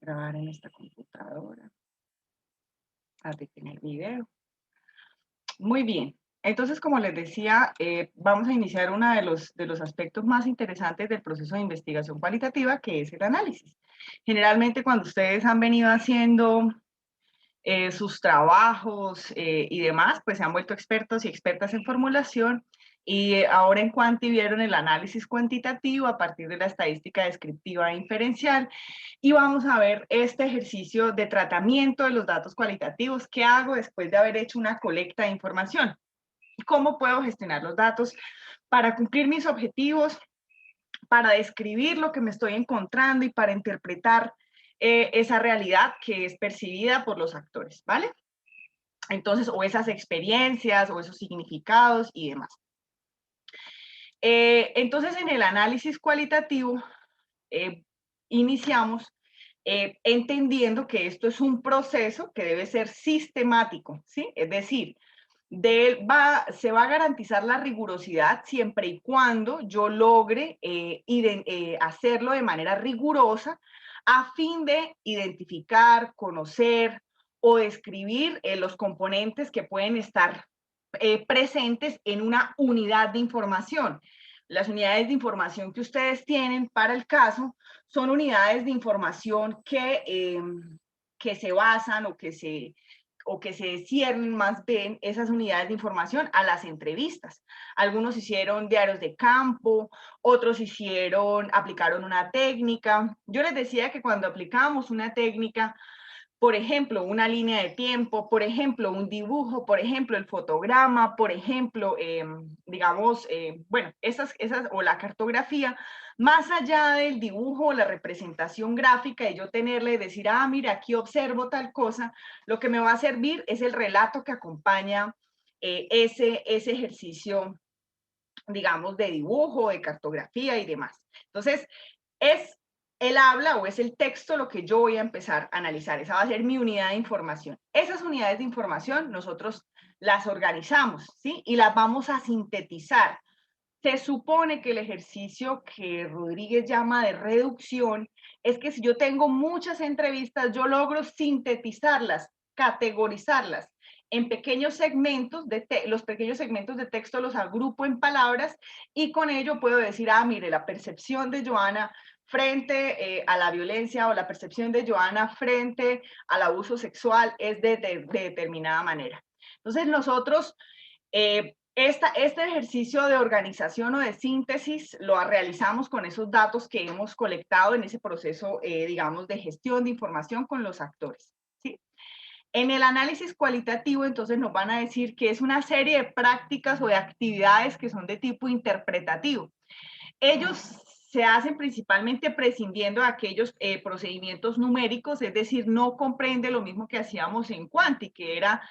Grabar en esta computadora, a detener video. Muy bien. Entonces, como les decía, vamos a iniciar uno de los aspectos más interesantes del proceso de investigación cualitativa, que es el análisis. Generalmente, cuando ustedes han venido haciendo sus trabajos y demás, pues se han vuelto expertos y expertas en formulación y ahora en Quanti vieron el análisis cuantitativo a partir de la estadística descriptiva e inferencial y vamos a ver este ejercicio de tratamiento de los datos cualitativos. ¿Qué hago después de haber hecho una colecta de información? ¿Cómo puedo gestionar los datos para cumplir mis objetivos, para describir lo que me estoy encontrando y para interpretar esa realidad que es percibida por los actores, ¿vale? Entonces, o esas experiencias o esos significados y demás. Entonces, en el análisis cualitativo, iniciamos entendiendo que esto es un proceso que debe ser sistemático, ¿sí? Es decir, se va a garantizar la rigurosidad siempre y cuando yo logre hacerlo de manera rigurosa a fin de identificar, conocer o describir los componentes que pueden estar presentes en una unidad de información. Las unidades de información que ustedes tienen para el caso son unidades de información que se basan o que se ciernen más bien esas unidades de información a las entrevistas. Algunos hicieron diarios de campo, otros aplicaron una técnica. Yo les decía que cuando aplicábamos una técnica, por ejemplo, una línea de tiempo, por ejemplo, un dibujo, por ejemplo, el fotograma, por ejemplo, digamos, bueno, o la cartografía, más allá del dibujo o la representación gráfica y yo tenerle, decir, ah, mira, aquí observo tal cosa, lo que me va a servir es el relato que acompaña ese ejercicio, digamos, de dibujo, de cartografía y demás. Entonces, es el habla o es el texto lo que yo voy a empezar a analizar. Esa va a ser mi unidad de información. Esas unidades de información nosotros las organizamos, ¿sí? Y las vamos a sintetizar. Se supone que el ejercicio que Rodríguez llama de reducción es que si yo tengo muchas entrevistas, yo logro sintetizarlas, categorizarlas en pequeños segmentos, los pequeños segmentos de texto los agrupo en palabras y con ello puedo decir, ah, mire, la percepción de Joana frente a la violencia o la percepción de Joana frente al abuso sexual es de determinada manera. Entonces nosotros este ejercicio de organización o de síntesis lo realizamos con esos datos que hemos colectado en ese proceso, digamos, de gestión de información con los actores. ¿Sí? En el análisis cualitativo, entonces, nos van a decir que es una serie de prácticas o de actividades que son de tipo interpretativo. Ellos se hacen principalmente prescindiendo de aquellos procedimientos numéricos, es decir, no comprende lo mismo que hacíamos en Quanti, que era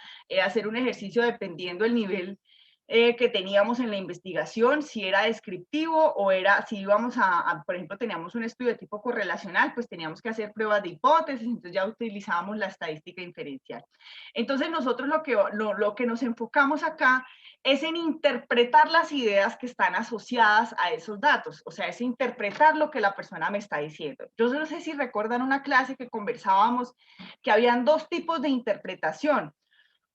hacer un ejercicio dependiendo del nivel que teníamos en la investigación, si era descriptivo o era, si íbamos por ejemplo, teníamos un estudio de tipo correlacional, pues teníamos que hacer pruebas de hipótesis, entonces ya utilizábamos la estadística inferencial. Entonces nosotros lo que nos enfocamos acá es en interpretar las ideas que están asociadas a esos datos, o sea, es interpretar lo que la persona me está diciendo. Yo no sé si recuerdan una clase que conversábamos que habían dos tipos de interpretación,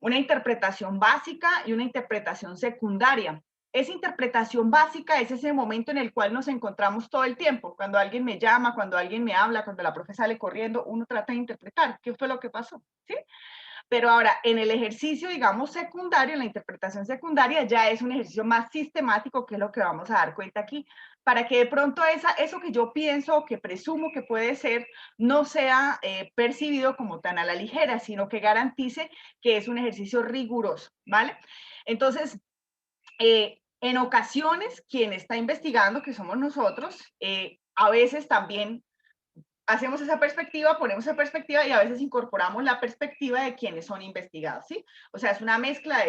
una interpretación básica y una interpretación secundaria. Esa interpretación básica es ese momento en el cual nos encontramos todo el tiempo, cuando alguien me llama, cuando alguien me habla, cuando la profe sale corriendo, uno trata de interpretar qué fue lo que pasó, ¿sí? Pero ahora, en el ejercicio, digamos, secundario, en la interpretación secundaria, ya es un ejercicio más sistemático, que es lo que vamos a dar cuenta aquí, para que de pronto eso que yo pienso o que presumo que puede ser, no sea percibido como tan a la ligera, sino que garantice que es un ejercicio riguroso, ¿vale? Entonces, en ocasiones, quien está investigando, que somos nosotros, a veces también hacemos esa perspectiva, ponemos esa perspectiva y a veces incorporamos la perspectiva de quienes son investigados, ¿sí? O sea, es una mezcla de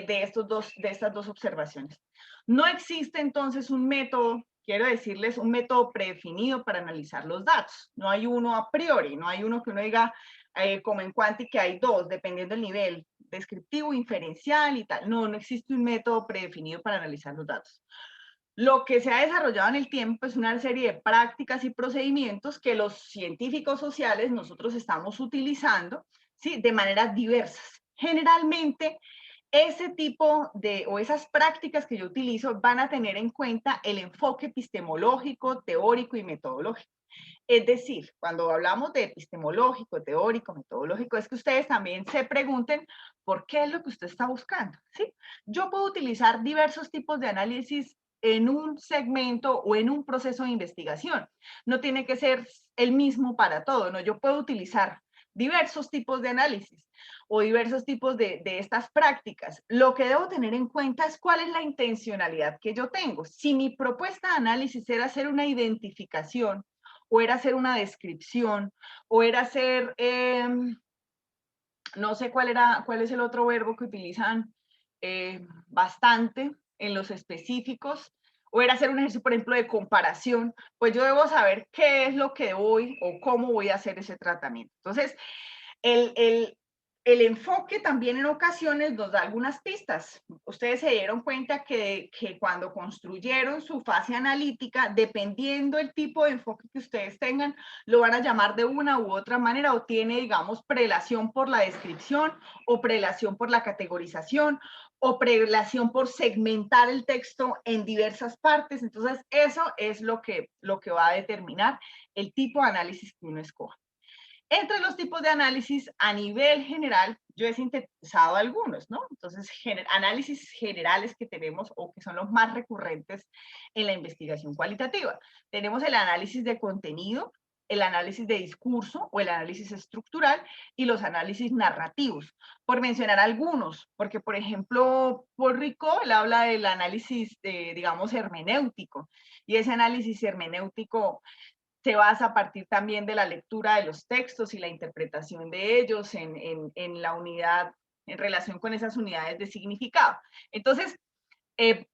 de estas dos observaciones. No existe entonces un método, quiero decirles, un método predefinido para analizar los datos. No hay uno a priori, no hay uno que uno diga, como en Quanti, que hay dos, dependiendo del nivel, descriptivo, inferencial y tal. No, no existe un método predefinido para analizar los datos. Lo que se ha desarrollado en el tiempo es una serie de prácticas y procedimientos que los científicos sociales nosotros estamos utilizando, ¿sí? De maneras diversas. Generalmente, ese tipo de, o esas prácticas que yo utilizo van a tener en cuenta el enfoque epistemológico, teórico y metodológico. Es decir, cuando hablamos de epistemológico, teórico, metodológico, es que ustedes también se pregunten por qué es lo que usted está buscando, ¿sí? Yo puedo utilizar diversos tipos de análisis en un segmento o en un proceso de investigación. No tiene que ser el mismo para todo, ¿no? Yo puedo utilizar diversos tipos de análisis o diversos tipos de estas prácticas. Lo que debo tener en cuenta es cuál es la intencionalidad que yo tengo. Si mi propuesta de análisis era hacer una identificación o era hacer una descripción, o era hacer, no sé cuál es el otro verbo que utilizan bastante en los específicos, o era hacer un ejercicio, por ejemplo, de comparación, pues yo debo saber qué es lo que voy o cómo voy a hacer ese tratamiento. Entonces, el, el, el enfoque también en ocasiones nos da algunas pistas. Ustedes se dieron cuenta que cuando construyeron su fase analítica, dependiendo el tipo de enfoque que ustedes tengan, lo van a llamar de una u otra manera o tiene, digamos, prelación por la descripción o prelación por la categorización o prelación por segmentar el texto en diversas partes. Entonces, eso es lo que va a determinar el tipo de análisis que uno escoja. Entre los tipos de análisis a nivel general, yo he sintetizado algunos, ¿no? Entonces, análisis generales que tenemos o que son los más recurrentes en la investigación cualitativa. Tenemos el análisis de contenido, el análisis de discurso o el análisis estructural y los análisis narrativos, por mencionar algunos, porque por ejemplo, por Rico, él habla del análisis, digamos, hermenéutico, y ese análisis hermenéutico se basa a partir también de la lectura de los textos y la interpretación de ellos en la unidad, en relación con esas unidades de significado. Entonces,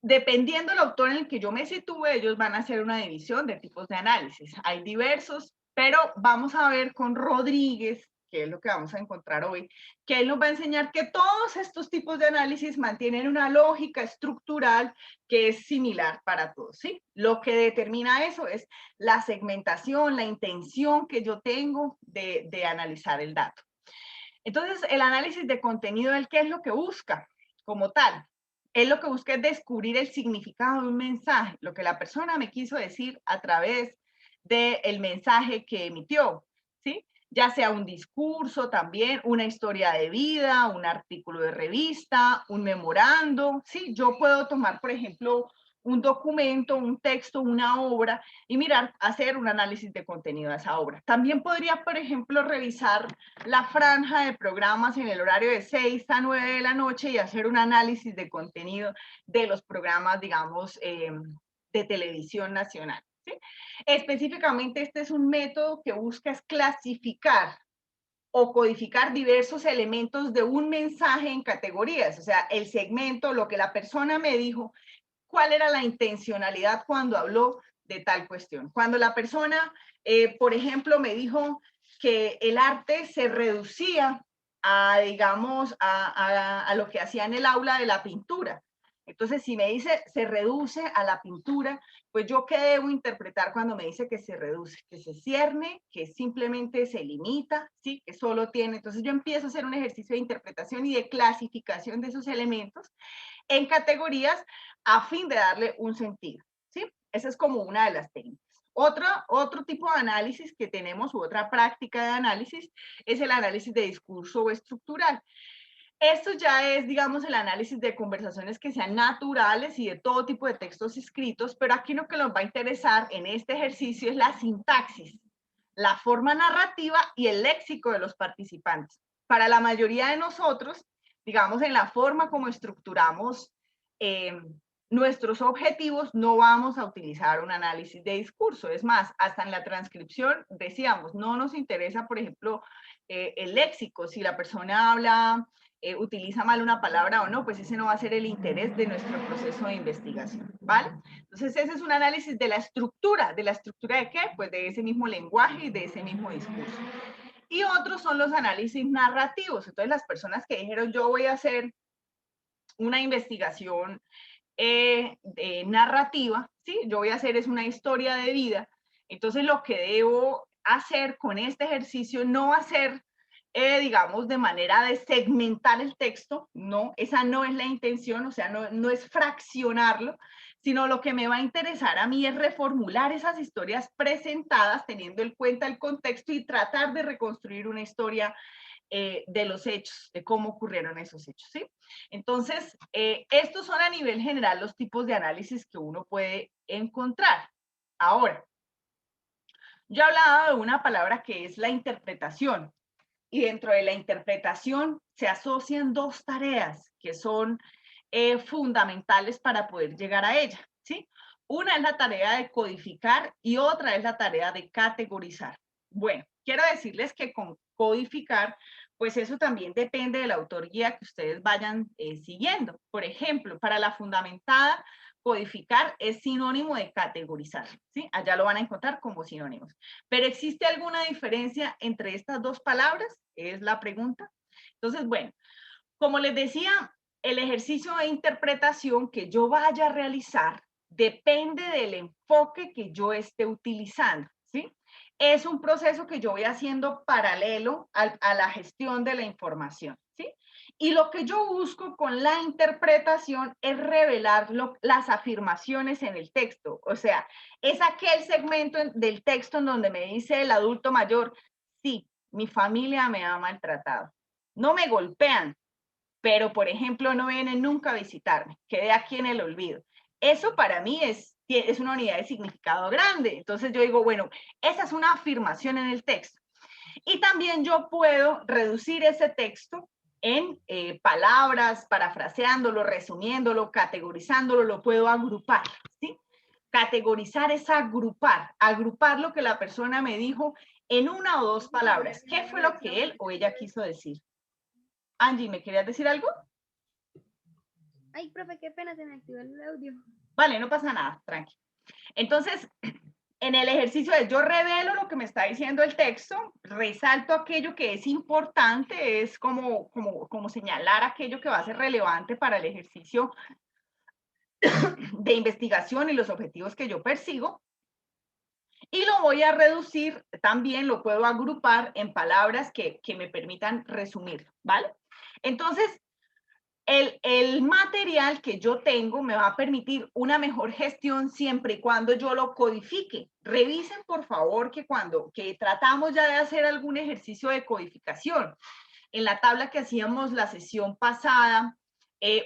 dependiendo del autor en el que yo me sitúe, ellos van a hacer una división de tipos de análisis. Hay diversos, pero vamos a ver con Rodríguez, que es lo que vamos a encontrar hoy, que él nos va a enseñar que todos estos tipos de análisis mantienen una lógica estructural que es similar para todos, ¿sí? Lo que determina eso es la segmentación, la intención que yo tengo de analizar el dato. Entonces, el análisis de contenido, ¿qué es lo que busca como tal? Él lo que busca es descubrir el significado de un mensaje, lo que la persona me quiso decir a través del mensaje que emitió, ¿sí? Ya sea un discurso también, una historia de vida, un artículo de revista, un memorando, ¿sí? Yo puedo tomar, por ejemplo, un documento, un texto, una obra y mirar, hacer un análisis de contenido de esa obra. También podría, por ejemplo, revisar la franja de programas en el horario de 6 a 9 de la noche y hacer un análisis de contenido de los programas, digamos, de televisión nacional, ¿sí? Específicamente, este es un método que busca es clasificar o codificar diversos elementos de un mensaje en categorías, o sea, el segmento, lo que la persona me dijo, cuál era la intencionalidad cuando habló de tal cuestión. Cuando la persona, por ejemplo, me dijo que el arte se reducía a, digamos, a lo que hacía en el aula de la pintura. Entonces, si me dice se reduce a la pintura, pues yo qué debo interpretar cuando me dice que se reduce, que se cierne, que simplemente se limita, ¿sí? Que solo tiene. Entonces yo empiezo a hacer un ejercicio de interpretación y de clasificación de esos elementos en categorías a fin de darle un sentido, ¿sí? Esa es como una de las técnicas. Otro tipo de análisis que tenemos, u otra práctica de análisis, es el análisis de discurso estructural. Esto ya es, digamos, el análisis de conversaciones que sean naturales y de todo tipo de textos escritos, pero aquí lo que nos va a interesar en este ejercicio es la sintaxis, la forma narrativa y el léxico de los participantes. Para la mayoría de nosotros, digamos, en la forma como estructuramos nuestros objetivos, no vamos a utilizar un análisis de discurso. Es más, hasta en la transcripción decíamos, no nos interesa, por ejemplo, el léxico. Si la persona habla, utiliza mal una palabra o no, pues ese no va a ser el interés de nuestro proceso de investigación, ¿vale? Entonces, ese es un análisis de la estructura de qué? Pues de ese mismo lenguaje y de ese mismo discurso. Y otros son los análisis narrativos. Entonces, las personas que dijeron, yo voy a hacer una investigación narrativa, ¿sí? Yo voy a hacer es una historia de vida. Entonces lo que debo hacer con este ejercicio no va a ser, digamos, de manera de segmentar el texto, no, esa no es la intención, o sea, no es fraccionarlo, sino lo que me va a interesar a mí es reformular esas historias presentadas teniendo en cuenta el contexto y tratar de reconstruir una historia de los hechos, de cómo ocurrieron esos hechos, ¿sí? Entonces, estos son a nivel general los tipos de análisis que uno puede encontrar. Ahora, yo he hablado de una palabra que es la interpretación, y dentro de la interpretación se asocian dos tareas que son fundamentales para poder llegar a ella, ¿sí? Una es la tarea de codificar y otra es la tarea de categorizar. Bueno, quiero decirles que con codificar, pues eso también depende de la autoría que ustedes vayan siguiendo. Por ejemplo, para la fundamentada, codificar es sinónimo de categorizar, ¿sí? Allá lo van a encontrar como sinónimos. Pero ¿existe alguna diferencia entre estas dos palabras? Es la pregunta. Entonces, bueno, como les decía, el ejercicio de interpretación que yo vaya a realizar depende del enfoque que yo esté utilizando, ¿sí? Es un proceso que yo voy haciendo paralelo a la gestión de la información, ¿sí? Y lo que yo busco con la interpretación es revelar las afirmaciones en el texto. O sea, es aquel segmento del texto en donde me dice el adulto mayor, sí, mi familia me ha maltratado. No me golpean, pero por ejemplo no vienen nunca a visitarme, quedé aquí en el olvido. Eso para mí es una unidad de significado grande. Entonces yo digo, bueno, esa es una afirmación en el texto. Y también yo puedo reducir ese texto en palabras, parafraseándolo, resumiéndolo, categorizándolo, lo puedo agrupar, ¿sí? Categorizar es agrupar lo que la persona me dijo en una o dos palabras. ¿Qué fue lo que él o ella quiso decir? Angie, ¿me querías decir algo? Ay, profe, qué pena, se me activó el audio. Vale, no pasa nada, tranqui. Entonces, en el ejercicio de yo revelo lo que me está diciendo el texto, resalto aquello que es importante, es como señalar aquello que va a ser relevante para el ejercicio de investigación y los objetivos que yo persigo. Y lo voy a reducir, también lo puedo agrupar en palabras que me permitan resumir, ¿vale? Entonces, el material que yo tengo me va a permitir una mejor gestión siempre y cuando yo lo codifique. Revisen, por favor, que cuando tratamos ya de hacer algún ejercicio de codificación, en la tabla que hacíamos la sesión pasada,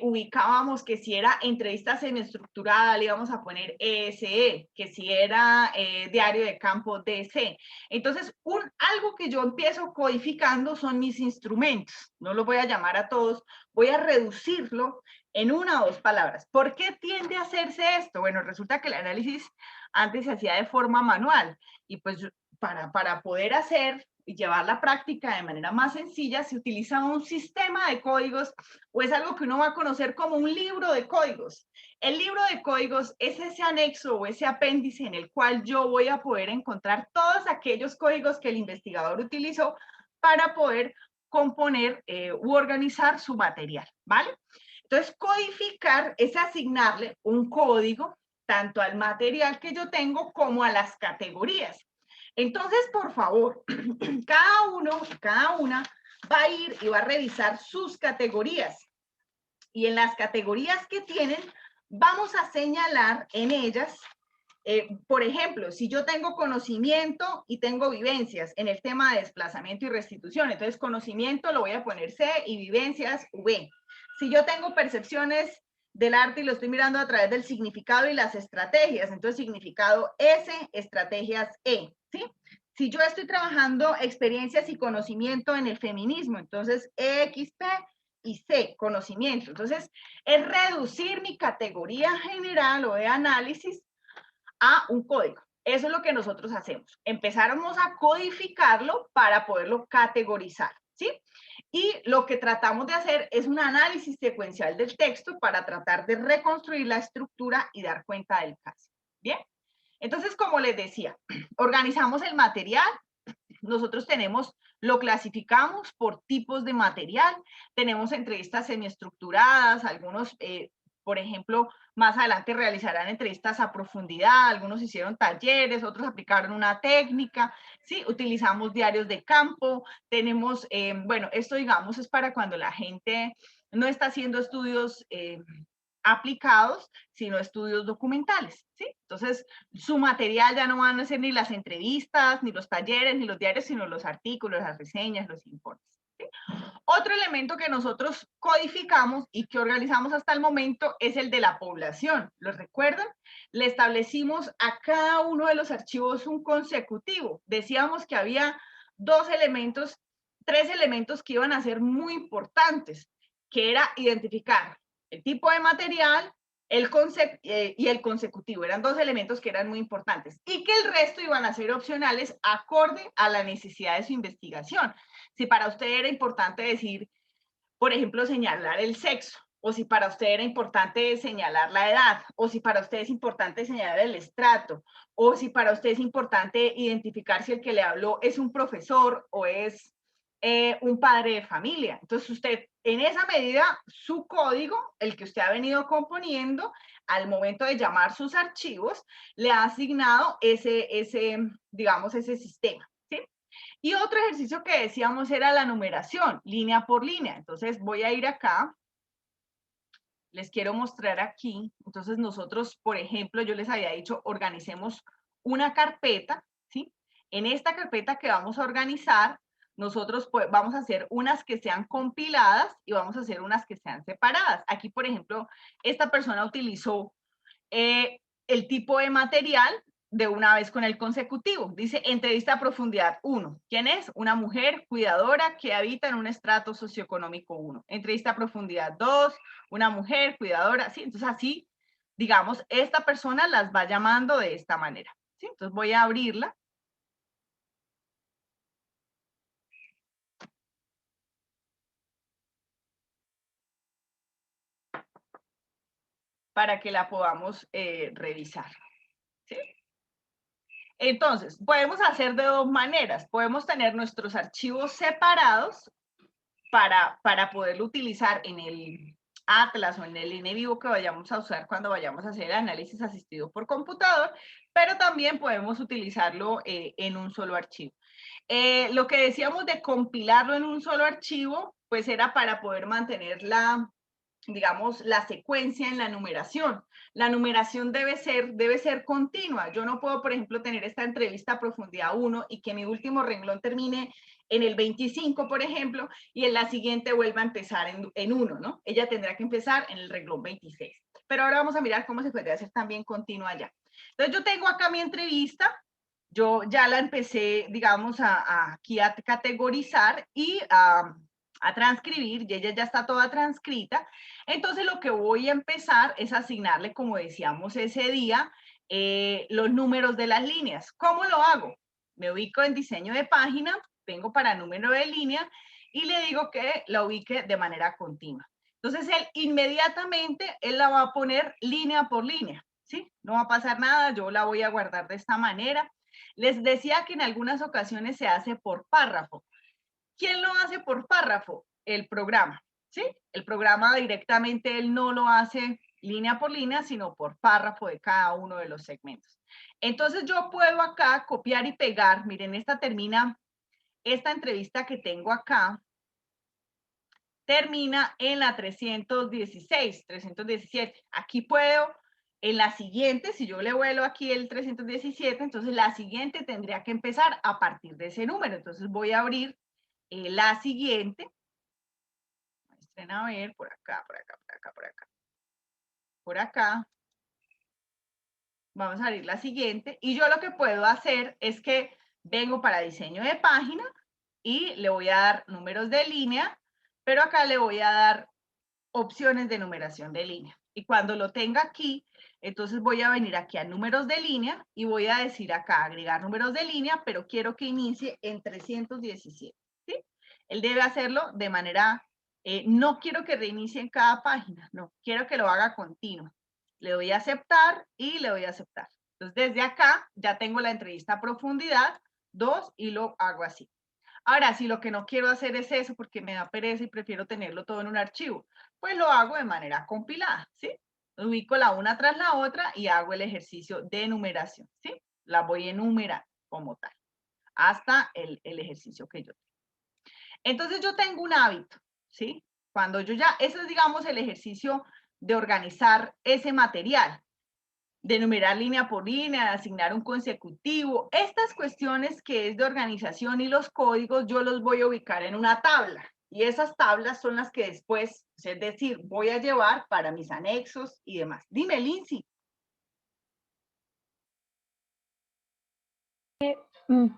ubicábamos que si era entrevista semiestructurada le íbamos a poner ESE, que si era diario de campo DC. Entonces, algo que yo empiezo codificando son mis instrumentos. No los voy a llamar a todos, voy a reducirlo en una o dos palabras. ¿Por qué tiende a hacerse esto? Bueno, resulta que el análisis antes se hacía de forma manual y pues para poder hacer y llevar la práctica de manera más sencilla, se utiliza un sistema de códigos o es algo que uno va a conocer como un libro de códigos. El libro de códigos es ese anexo o ese apéndice en el cual yo voy a poder encontrar todos aquellos códigos que el investigador utilizó para poder componer u organizar su material, ¿vale? Entonces, codificar es asignarle un código tanto al material que yo tengo como a las categorías. Entonces, por favor, cada una va a ir y va a revisar sus categorías. Y en las categorías que tienen, vamos a señalar en ellas, por ejemplo, si yo tengo conocimiento y tengo vivencias en el tema de desplazamiento y restitución, entonces conocimiento lo voy a poner C y vivencias V. Si yo tengo percepciones del arte y lo estoy mirando a través del significado y las estrategias, entonces significado S, estrategias E, ¿sí? Si yo estoy trabajando experiencias y conocimiento en el feminismo, entonces EXP y C, conocimiento. Entonces, es reducir mi categoría general o de análisis a un código. Eso es lo que nosotros hacemos. Empezáramos a codificarlo para poderlo categorizar, ¿sí? Y lo que tratamos de hacer es un análisis secuencial del texto para tratar de reconstruir la estructura y dar cuenta del caso. Bien, entonces, como les decía, organizamos el material. Nosotros lo clasificamos por tipos de material. Tenemos entrevistas semiestructuradas, algunos por ejemplo, más adelante realizarán entrevistas a profundidad, algunos hicieron talleres, otros aplicaron una técnica, ¿sí? Utilizamos diarios de campo, tenemos, bueno, esto digamos es para cuando la gente no está haciendo estudios aplicados, sino estudios documentales, ¿sí? Entonces, su material ya no van a ser ni las entrevistas, ni los talleres, ni los diarios, sino los artículos, las reseñas, los informes. ¿Sí? Otro elemento que nosotros codificamos y que organizamos hasta el momento es el de la población. ¿Lo recuerdan? Le establecimos a cada uno de los archivos un consecutivo. Decíamos que había tres elementos que iban a ser muy importantes, que era identificar el tipo de material, y el consecutivo. Eran dos elementos que eran muy importantes y que el resto iban a ser opcionales acorde a la necesidad de su investigación. Si para usted era importante decir, por ejemplo, señalar el sexo, o si para usted era importante señalar la edad, o si para usted es importante señalar el estrato, o si para usted es importante identificar si el que le habló es un profesor o es un padre de familia. Entonces usted, en esa medida, su código, el que usted ha venido componiendo, al momento de llamar sus archivos, le ha asignado digamos, ese sistema. ¿Sí? Y otro ejercicio que decíamos era la numeración, línea por línea. Entonces voy a ir acá, les quiero mostrar aquí. Entonces nosotros, por ejemplo, yo les había dicho, organicemos una carpeta, ¿sí? En esta carpeta que vamos a organizar, nosotros pues, vamos a hacer unas que sean compiladas y vamos a hacer unas que sean separadas. Aquí, por ejemplo, esta persona utilizó el tipo de material de una vez con el consecutivo. Dice, entrevista a profundidad 1. ¿Quién es? Una mujer cuidadora que habita en un estrato socioeconómico 1. Entrevista a profundidad 2, una mujer cuidadora, ¿sí? Entonces así, digamos, esta persona las va llamando de esta manera, ¿sí? Entonces voy a abrirla. Para que la podamos revisar, ¿sí? Entonces, podemos hacer de dos maneras. Podemos tener nuestros archivos separados para poderlo utilizar en el Atlas o en el INEVivo que vayamos a usar cuando vayamos a hacer el análisis asistido por computador, pero también podemos utilizarlo en un solo archivo. Lo que decíamos de compilarlo en un solo archivo, pues era para poder mantener digamos, la secuencia en la numeración. La numeración debe ser continua. Yo no puedo, por ejemplo, tener esta entrevista a profundidad 1 y que mi último renglón termine en el 25, por ejemplo, y en la siguiente vuelva a empezar en 1, ¿no? Ella tendrá que empezar en el renglón 26. Pero ahora vamos a mirar cómo se puede hacer también continua ya. Entonces yo tengo acá mi entrevista, yo ya la empecé, digamos, aquí a categorizar y a transcribir, y ella ya está toda transcrita. Entonces lo que voy a empezar es asignarle, como decíamos ese día, los números de las líneas. ¿Cómo lo hago? Me ubico en diseño de página, vengo para número de línea y le digo que la ubique de manera continua. Entonces él inmediatamente, él la va a poner línea por línea, ¿sí? No va a pasar nada, yo la voy a guardar de esta manera. Les decía que en algunas ocasiones se hace por párrafo. ¿Quién lo hace por párrafo? El programa, ¿sí? El programa directamente él no lo hace línea por línea, sino por párrafo de cada uno de los segmentos. Entonces yo puedo acá copiar y pegar, miren, esta entrevista que tengo acá, termina en la 316, 317. Aquí puedo, en la siguiente, si yo le vuelo aquí el 317, entonces la siguiente tendría que empezar a partir de ese número. Entonces voy a abrir la siguiente. Muestren a ver, por acá, por acá, por acá, por acá. Por acá. Vamos a abrir la siguiente. Y yo lo que puedo hacer es que vengo para diseño de página y le voy a dar números de línea, pero acá le voy a dar opciones de numeración de línea. Y cuando lo tenga aquí, entonces voy a venir aquí a números de línea y voy a decir acá agregar números de línea, pero quiero que inicie en 317. ¿Sí? Él debe hacerlo de manera, no quiero que reinicie en cada página, no, quiero que lo haga continuo. Le doy a aceptar y le doy a aceptar. Entonces desde acá ya tengo la entrevista a profundidad 2 y lo hago así. Ahora, si lo que no quiero hacer es eso porque me da pereza y prefiero tenerlo todo en un archivo, pues lo hago de manera compilada, ¿sí? ubico la una tras la otra y hago el ejercicio de enumeración, ¿sí? La voy a enumerar como tal, hasta el ejercicio que yo tengo. Entonces yo tengo un hábito, ¿sí? Cuando yo ya, eso es digamos el ejercicio de organizar ese material, de enumerar línea por línea, de asignar un consecutivo. Estas cuestiones que es de organización y los códigos, yo los voy a ubicar en una tabla. Y esas tablas son las que después, es decir, voy a llevar para mis anexos y demás. Dime, Lindsay.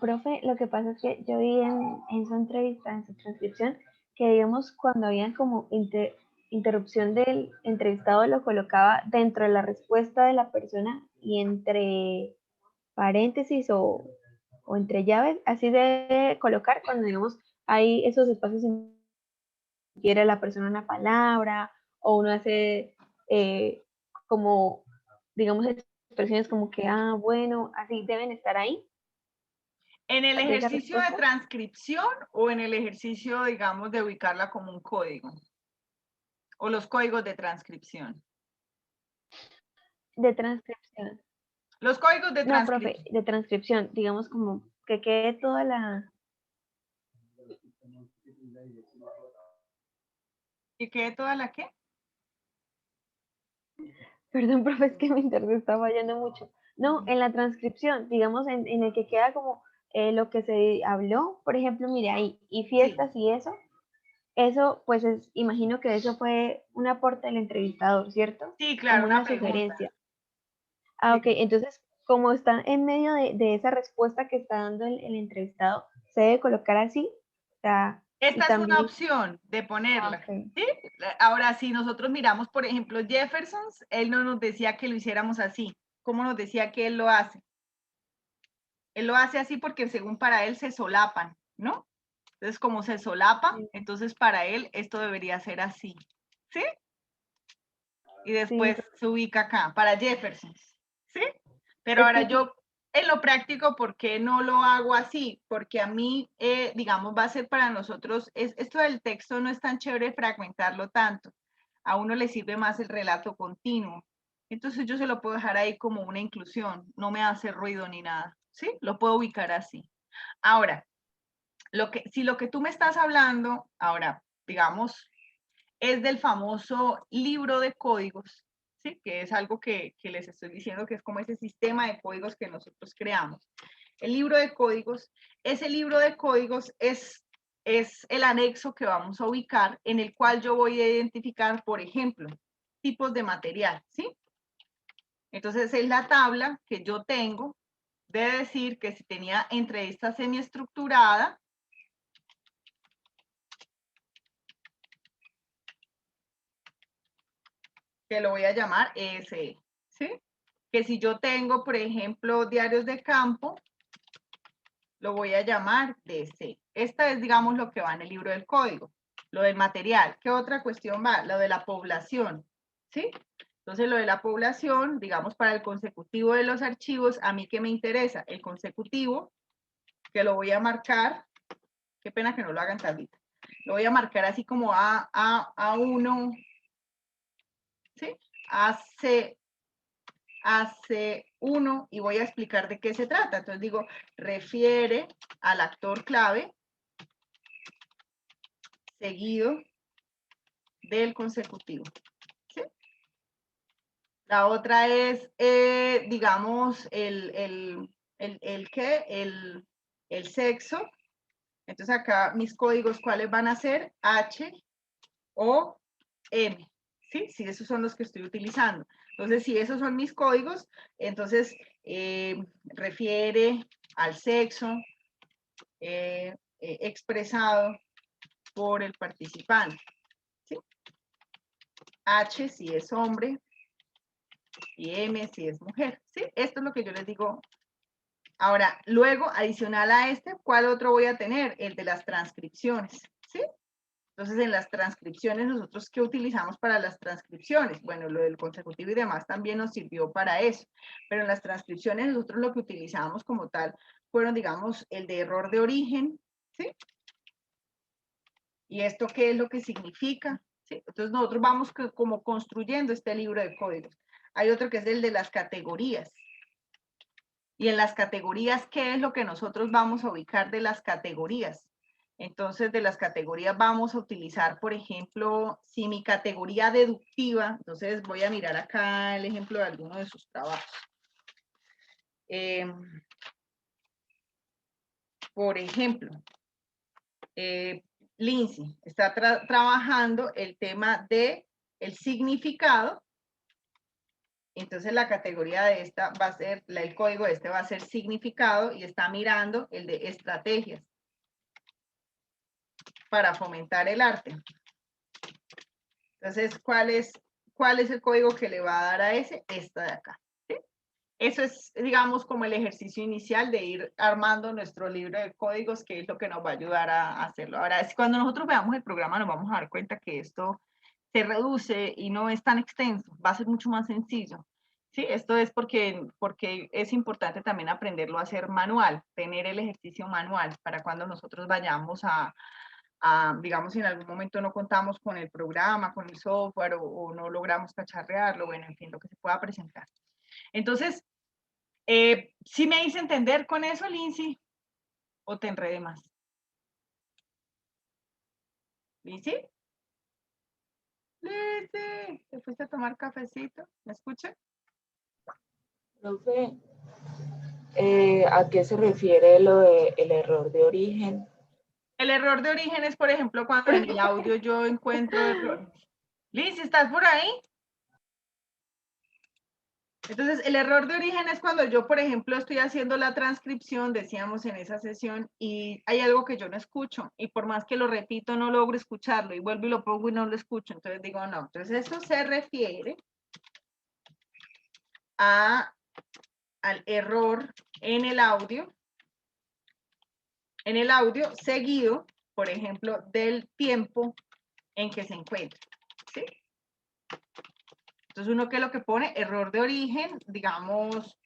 Profe, lo que pasa es que yo vi en su entrevista, en su transcripción, que digamos cuando había como interrupción del entrevistado lo colocaba dentro de la respuesta de la persona y entre paréntesis o entre llaves, así debe colocar cuando digamos hay esos espacios en que quiere la persona una palabra o uno hace como, digamos, expresiones como que, ah, bueno, así deben estar ahí ¿En el de esa ejercicio de respuesta. transcripción o en el ejercicio, digamos, de ubicarla como un código? O los códigos de transcripción. De transcripción. Los códigos de No, profe, transcripción. de transcripción, digamos como que quede toda la... ¿Y qué toda la qué? Perdón, profe, es que mi internet está fallando mucho. No, en la transcripción, digamos en el que queda como lo que se habló, por ejemplo, mire ahí, y Sí, fiestas y eso pues es, imagino que eso fue un aporte del entrevistador, ¿cierto? sí, claro, Como una una pregunta. sugerencia. Ah, Sí. ok, entonces, como está en medio de esa respuesta que está dando el entrevistado, se debe colocar así, o sea, y Esta es una también, opción de ah, ponerla. ok. ¿Sí? Ahora, si nosotros miramos, por ejemplo, Jefferson, él no nos decía que lo hiciéramos así. ¿Cómo nos decía que él lo hace? Él lo hace así porque según para él se solapan, ¿no? Entonces, como se solapa, entonces para él esto debería ser así. ¿Sí? Y Sí, después se ubica acá, para Jefferson. ¿Sí? Pero es ahora que yo, en lo práctico, ¿por qué no lo hago así? Porque a mí, digamos, va a ser para nosotros, esto del texto no es tan chévere fragmentarlo tanto. A uno le sirve más el relato continuo. Entonces yo se lo puedo dejar ahí como una inclusión, no me hace ruido ni nada, ¿sí? Lo puedo ubicar así. Ahora, si lo que tú me estás hablando, ahora, digamos, es del famoso libro de códigos, ¿sí? Que es algo que les estoy diciendo que es como ese sistema de códigos que nosotros creamos. El libro de códigos, ese libro de códigos es el anexo que vamos a ubicar en el cual yo voy a identificar, por ejemplo, tipos de material, ¿sí? Entonces es la tabla que yo tengo de decir que si tenía entrevista semiestructurada, que lo voy a llamar ESE, ¿sí? Que si yo tengo, por ejemplo, diarios de campo, lo voy a llamar DC. Esta es, digamos, lo que va en el libro del código. Lo del material. ¿Qué otra cuestión va? Lo de la población, ¿sí? Entonces, lo de la población, digamos, para el consecutivo de los archivos, a mí que me interesa el consecutivo, que lo voy a marcar, qué pena que no lo hagan tardito, lo voy a marcar así como A1, ¿sí? AC1 y voy a explicar de qué se trata. Entonces digo, refiere al actor clave seguido del consecutivo. ¿Sí? La otra es, digamos, el sexo. Entonces acá mis códigos, ¿cuáles van a ser? H, O, M. ¿Sí? Sí, esos son los que estoy utilizando. Entonces, si esos son mis códigos, entonces refiere al sexo expresado por el participante. ¿Sí? H si es hombre y M si es mujer. ¿Sí? Esto es lo que yo les digo. Ahora, luego, adicional a este, ¿cuál otro voy a tener? El de las transcripciones. ¿Sí? Entonces, en las transcripciones, nosotros, ¿qué utilizamos para las transcripciones? Bueno, lo del consecutivo y demás también nos sirvió para eso, pero en las transcripciones nosotros lo que utilizamos como tal fueron, digamos, el de error de origen, ¿sí? ¿Y esto qué es lo que significa? ¿sí? Entonces nosotros vamos como construyendo este libro de códigos. Hay otro que es el de las categorías. Y en las categorías, ¿qué es lo que nosotros vamos a ubicar de las categorías? Entonces, de las categorías vamos a utilizar, por ejemplo, si mi categoría deductiva, entonces voy a mirar acá el ejemplo de alguno de sus trabajos. Por ejemplo, Lindsay está trabajando el tema de el significado. Entonces la categoría de esta va a ser, el código de este va a ser significado y está mirando el de estrategias para fomentar el arte. Entonces, ¿cuál es el código que le va a dar a ese? Esta de acá. ¿Sí? Eso es, digamos, como el ejercicio inicial de ir armando nuestro libro de códigos, que es lo que nos va a ayudar a hacerlo. Ahora, cuando nosotros veamos el programa nos vamos a dar cuenta que esto se reduce y no es tan extenso, va a ser mucho más sencillo. Sí, esto es porque es importante también aprenderlo a hacer manual, tener el ejercicio manual para cuando nosotros vayamos digamos, si en algún momento no contamos con el programa, con el software o no logramos cacharrearlo, bueno, en fin, lo que se pueda presentar. Entonces, ¿sí me hice entender con eso, Lindsay? ¿O te enredé más? ¿Lindsay? Lindsay, ¿te fuiste a tomar cafecito? ¿Me escucha? Profe, ¿a qué se refiere lo de el error de origen? El error de origen es, por ejemplo, cuando en el audio yo encuentro error. Lindsay, ¿estás por ahí? Entonces, el error de origen es cuando yo, por ejemplo, estoy haciendo la transcripción, decíamos en esa sesión, y hay algo que yo no escucho, y por más que lo repito, no logro escucharlo, y vuelvo y lo pongo y no lo escucho. Entonces digo, no. Entonces, esto se refiere al error en el audio seguido, por ejemplo, del tiempo en que se encuentra. ¿Sí? Entonces, uno que es lo que pone error de origen, digamos,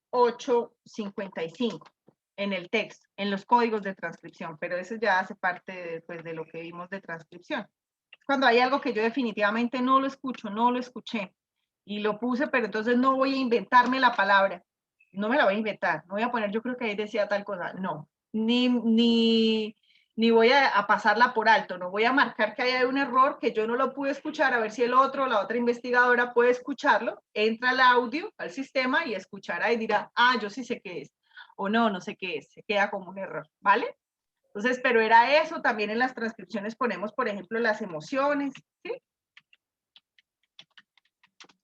8:55 en el texto, en los códigos de transcripción, pero eso ya hace parte de lo que vimos de transcripción. Cuando hay algo que yo definitivamente no lo escucho, no lo escuché, y lo puse, pero entonces no voy a inventarme la palabra, no me la voy a inventar, no voy a poner, yo creo que ahí decía tal cosa, no, ni voy a pasarla por alto, no voy a marcar que haya un error que yo no lo pude escuchar, a ver si el otro, la otra investigadora puede escucharlo, entra el audio al sistema y escuchará y dirá, ah, yo sí sé qué es, o no, no sé qué es, se queda como un error, ¿vale? Entonces, pero era eso, también en las transcripciones ponemos, por ejemplo, las emociones, ¿sí?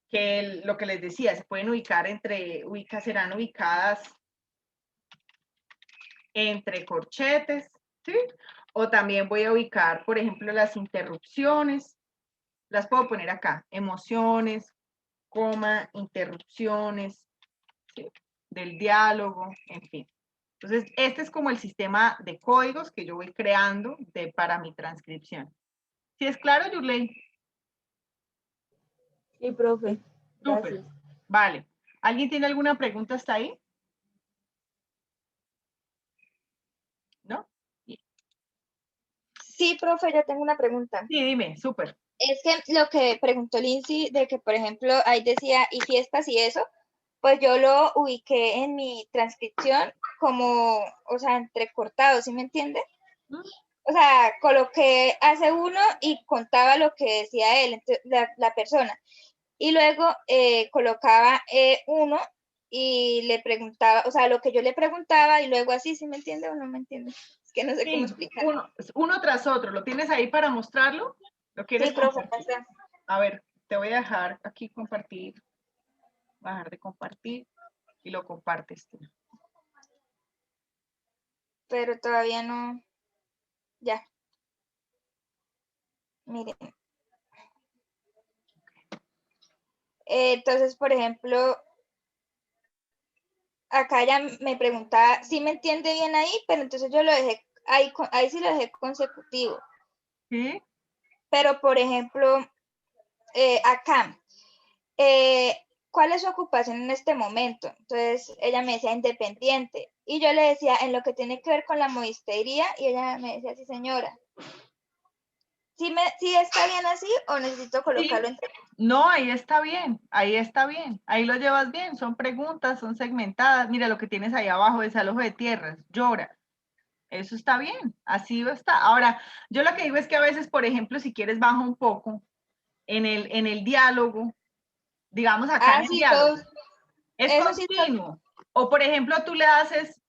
Que lo que les decía, se pueden serán ubicadas entre corchetes, ¿sí? O también voy a ubicar, por ejemplo, las interrupciones, las puedo poner acá, emociones, coma, interrupciones, ¿sí? Del diálogo, en fin. Entonces, este es como el sistema de códigos que yo voy creando para mi transcripción. ¿Sí es claro, Yurley? Sí, profe. Súper. Gracias. Vale. ¿Alguien tiene alguna pregunta hasta ahí? ¿No? Sí, profe, yo tengo una pregunta. Sí, dime, súper. Es que lo que preguntó Lindsay, de que, por ejemplo, ahí decía, y fiestas y eso, pues yo lo ubiqué en mi transcripción como, o sea, entrecortado, ¿sí me entiende? O sea, coloqué hace uno y contaba lo que decía él, entonces, la persona. Y luego colocaba uno y le preguntaba, o sea, lo que yo le preguntaba y luego así, ¿sí me entiende o no me entiende? Es que no sé cómo Sí, explicar. uno tras otro. ¿Lo tienes ahí para mostrarlo? ¿Lo quieres Sí, profe, compartir? está. A ver, te voy a dejar aquí compartir, bajar de compartir y lo compartes tú. Pero todavía no, ya, miren. Entonces, por ejemplo, acá ya me preguntaba, si me entiende bien ahí, pero entonces yo lo dejé, ahí sí lo dejé consecutivo. ¿Sí? Pero, por ejemplo, acá, ¿cuál es su ocupación en este momento? Entonces ella me decía independiente y yo le decía en lo que tiene que ver con la modistería y ella me decía sí señora. ¿Sí está bien así o necesito colocarlo entre? No, ahí está bien, ahí lo llevas bien, son preguntas, son segmentadas, mira lo que tienes ahí abajo, desalojo de tierras, llora, eso está bien, así está. Ahora, yo lo que digo es que a veces, por ejemplo, si quieres baja un poco en el diálogo, digamos acá en el Sí, diálogo, es eso sí, continuo, o por ejemplo tú le haces,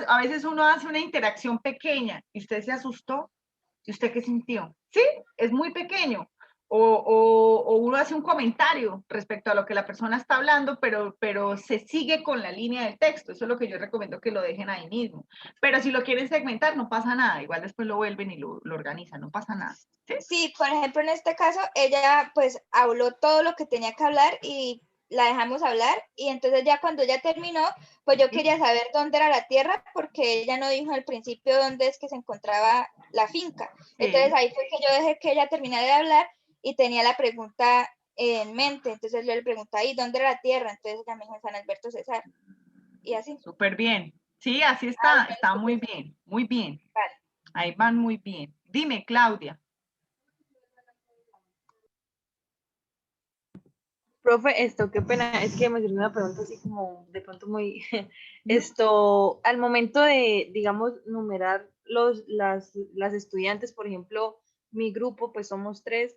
a veces uno hace una interacción pequeña y usted se asustó, ¿y usted qué sintió? Sí, es muy pequeño. O uno hace un comentario respecto a lo que la persona está hablando, pero se sigue con la línea del texto. Eso es lo que yo recomiendo que lo dejen ahí mismo. Pero si lo quieren segmentar, no pasa nada. Igual después lo vuelven y lo organizan, no pasa nada. ¿Sí? Sí, por ejemplo, en este caso, ella pues habló todo lo que tenía que hablar y la dejamos hablar y entonces ya cuando ella terminó, pues yo quería saber dónde era la tierra porque ella no dijo al principio dónde es que se encontraba la finca. Sí. Entonces ahí fue que yo dejé que ella terminara de hablar y tenía la pregunta en mente. Entonces yo le pregunté ahí, ¿dónde era la tierra? Entonces ella me dijo, en San Alberto Cesar. Y así. Súper bien. Sí, así está muy bien, muy bien. Vale. Ahí van muy bien. Dime, Claudia. Profe, qué pena, es que me salió una pregunta así como de pronto muy, al momento de, digamos, numerar las estudiantes, por ejemplo, mi grupo, pues somos 3,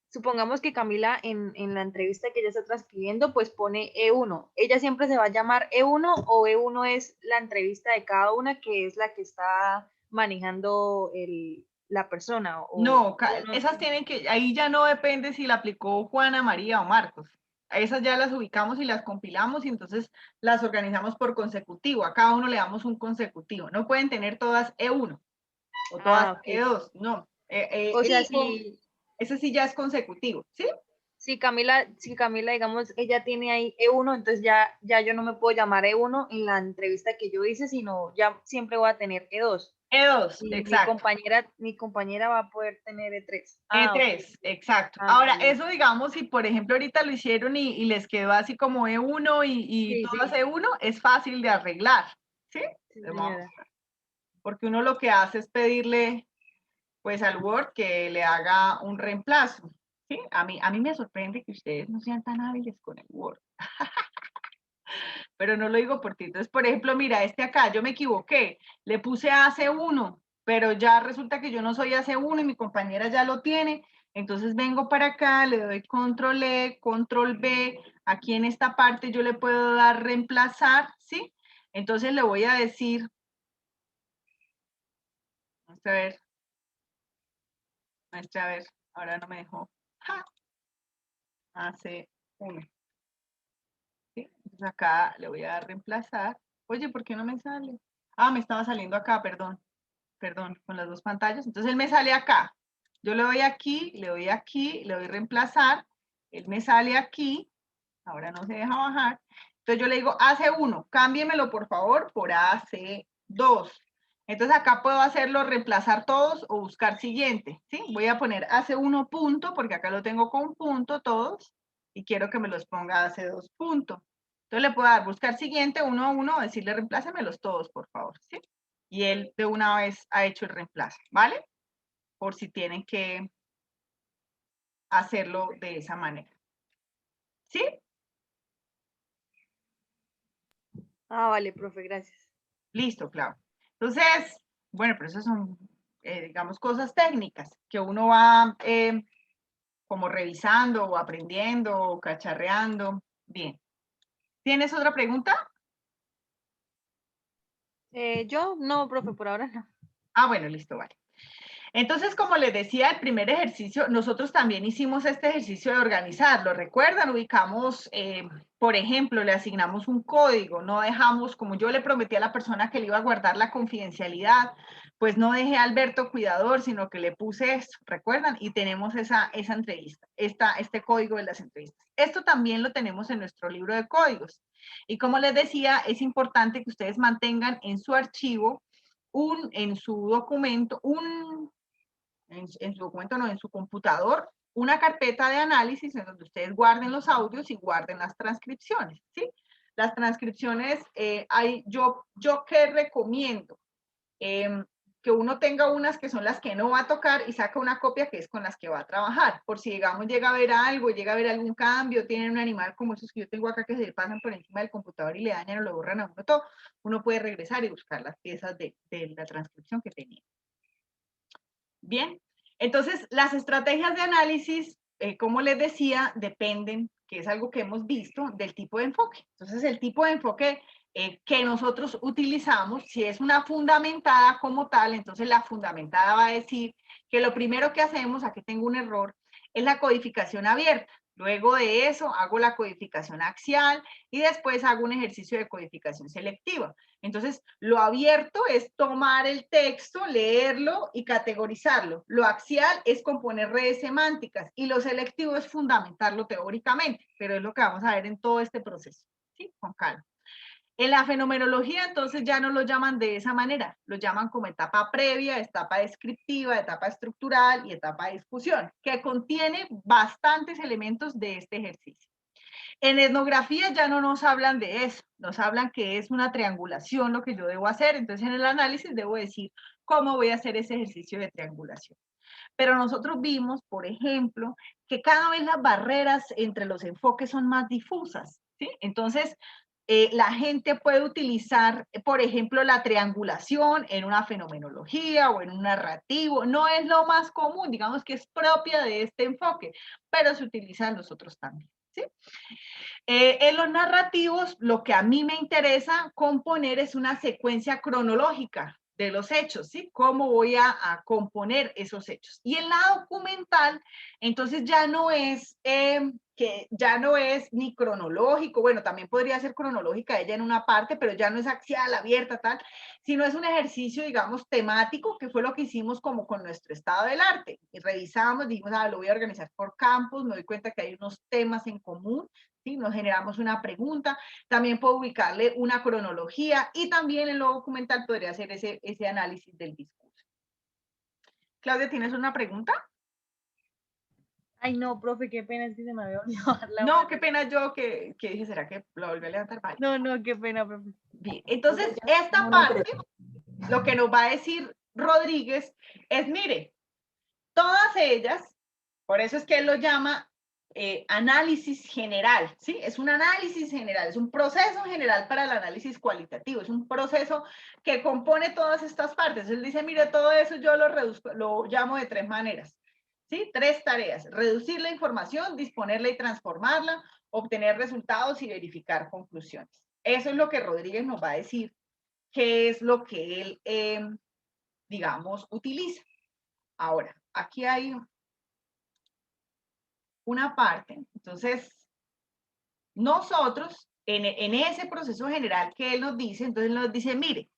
supongamos que Camila en la entrevista que ella está transcribiendo, pues pone E1, ¿ella siempre se va a llamar E1 o E1 es la entrevista de cada una que es la que está manejando la persona? No, esas tienen que, ahí ya no depende si la aplicó Juana, María o Marcos. A esas ya las ubicamos y las compilamos y entonces las organizamos por consecutivo. A cada uno le damos un consecutivo. No pueden tener todas E1 o todas Okay. E2, no. O sea, Ese sí ya es consecutivo, ¿sí? si Camila, digamos, ella tiene ahí E1, entonces ya yo no me puedo llamar E1 en la entrevista que yo hice, sino ya siempre voy a tener E2. E2, Y exacto. mi compañera va a poder tener E3. E3, exacto. Ah, Ahora, okay. eso digamos, si por ejemplo ahorita lo hicieron y les quedó así como E1 y Sí, todas sí. E1, es fácil de arreglar, ¿sí? Sí, Les voy a señora. mostrar. Porque uno lo que hace es pedirle pues al Word que le haga un reemplazo, ¿sí? A mí me sorprende que ustedes no sean tan hábiles con el Word. Pero no lo digo por ti. Entonces, por ejemplo, mira, este acá, yo me equivoqué, le puse AC1, pero ya resulta que yo no soy AC1 y mi compañera ya lo tiene. Entonces vengo para acá, le doy control E, control B, aquí en esta parte yo le puedo dar reemplazar, ¿sí? Entonces le voy a decir, vamos a ver, maestra, a ver, ahora no me dejó. ¡Ja! AC1. ¿Sí? Entonces acá le voy a dar reemplazar. Oye, ¿por qué no me sale? Ah, me estaba saliendo acá, perdón, con las dos pantallas. Entonces él me sale acá. Yo le doy aquí, le doy reemplazar. Él me sale aquí. Ahora no se deja bajar. Entonces yo le digo AC1, cámbiemelo por favor por AC2. Entonces acá puedo hacerlo, reemplazar todos o buscar siguiente, ¿sí? Voy a poner AC1 punto, porque acá lo tengo con punto todos, y quiero que me los ponga AC2 punto. Entonces le puedo dar buscar siguiente, 1 a 1, decirle reemplácemelos todos, por favor, ¿sí? Y él de una vez ha hecho el reemplazo, ¿vale? Por si tienen que hacerlo de esa manera. ¿Sí? Ah, vale, profe, gracias. Listo, claro. Entonces, bueno, pero esas son, digamos, cosas técnicas que uno va como revisando o aprendiendo o cacharreando. Bien. ¿Tienes otra pregunta? Yo no, profe, por ahora no. Ah, bueno, listo, vale. Entonces, como les decía, el primer ejercicio, nosotros también hicimos este ejercicio de organizarlo. ¿Recuerdan? Ubicamos, por ejemplo, le asignamos un código, no dejamos, como yo le prometí a la persona que le iba a guardar la confidencialidad, pues no dejé a Alberto cuidador, sino que le puse esto, ¿recuerdan? Y tenemos esa entrevista, este código de las entrevistas. Esto también lo tenemos en nuestro libro de códigos. Y como les decía, es importante que ustedes mantengan en su archivo en su documento, en su documento, no, en su computador, una carpeta de análisis en donde ustedes guarden los audios y guarden las transcripciones, ¿sí? Las transcripciones, yo que recomiendo que uno tenga unas que son las que no va a tocar y saca una copia que es con las que va a trabajar. Por si, digamos, llega a ver algo, llega a ver algún cambio, tienen un animal como esos que yo tengo acá que se pasan por encima del computador y le dañan o lo borran a uno todo, uno puede regresar y buscar las piezas de la transcripción que tenía. Bien, entonces las estrategias de análisis, como les decía, dependen, que es algo que hemos visto, del tipo de enfoque. Entonces el tipo de enfoque que nosotros utilizamos, si es una fundamentada como tal, entonces la fundamentada va a decir que lo primero que hacemos, aquí tengo un error, es la codificación abierta. Luego de eso hago la codificación axial y después hago un ejercicio de codificación selectiva. Entonces, lo abierto es tomar el texto, leerlo y categorizarlo. Lo axial es componer redes semánticas y lo selectivo es fundamentarlo teóricamente, pero es lo que vamos a ver en todo este proceso, ¿sí? Con calma. En la fenomenología, entonces, ya no lo llaman de esa manera, lo llaman como etapa previa, etapa descriptiva, etapa estructural y etapa de discusión, que contiene bastantes elementos de este ejercicio. En etnografía ya no nos hablan de eso, nos hablan que es una triangulación lo que yo debo hacer, entonces en el análisis debo decir cómo voy a hacer ese ejercicio de triangulación. Pero nosotros vimos, por ejemplo, que cada vez las barreras entre los enfoques son más difusas, ¿sí? Entonces, la gente puede utilizar, por ejemplo, la triangulación en una fenomenología o en un narrativo. No es lo más común, digamos que es propia de este enfoque, pero se utiliza en los otros también, ¿sí? En los narrativos, lo que a mí me interesa componer es una secuencia cronológica de los hechos, ¿sí? ¿Cómo voy a componer esos hechos? Y en la documental, entonces ya no es ni cronológico, bueno, también podría ser cronológica ella en una parte, pero ya no es axial, abierta, tal, sino es un ejercicio, digamos, temático, que fue lo que hicimos como con nuestro estado del arte. Y revisamos, dijimos, lo voy a organizar por campos, me doy cuenta que hay unos temas en común, ¿sí? Nos generamos una pregunta, también puedo ubicarle una cronología y también en lo documental podría hacer ese análisis del discurso. Claudia, ¿tienes una pregunta? Ay, no, profe, qué pena, es que se me había olvidado la No, mano. qué pena yo que dije, ¿será que lo volví a levantar? Vale. No, qué pena, profe. Bien, entonces Yo esta tengo una parte, lo que nos va a decir Rodríguez es, mire, todas ellas, por eso es que él lo llama análisis general, ¿sí? Es un análisis general, es un proceso general para el análisis cualitativo, es un proceso que compone todas estas partes. Él dice, mire, todo eso yo lo llamo de tres maneras, ¿sí? Tres tareas: reducir la información, disponerla y transformarla, obtener resultados y verificar conclusiones. Eso es lo que Rodríguez nos va a decir, qué es lo que él, digamos, utiliza. Ahora, aquí hay una parte, entonces, nosotros, en ese proceso general que él nos dice, entonces nos dice, mire,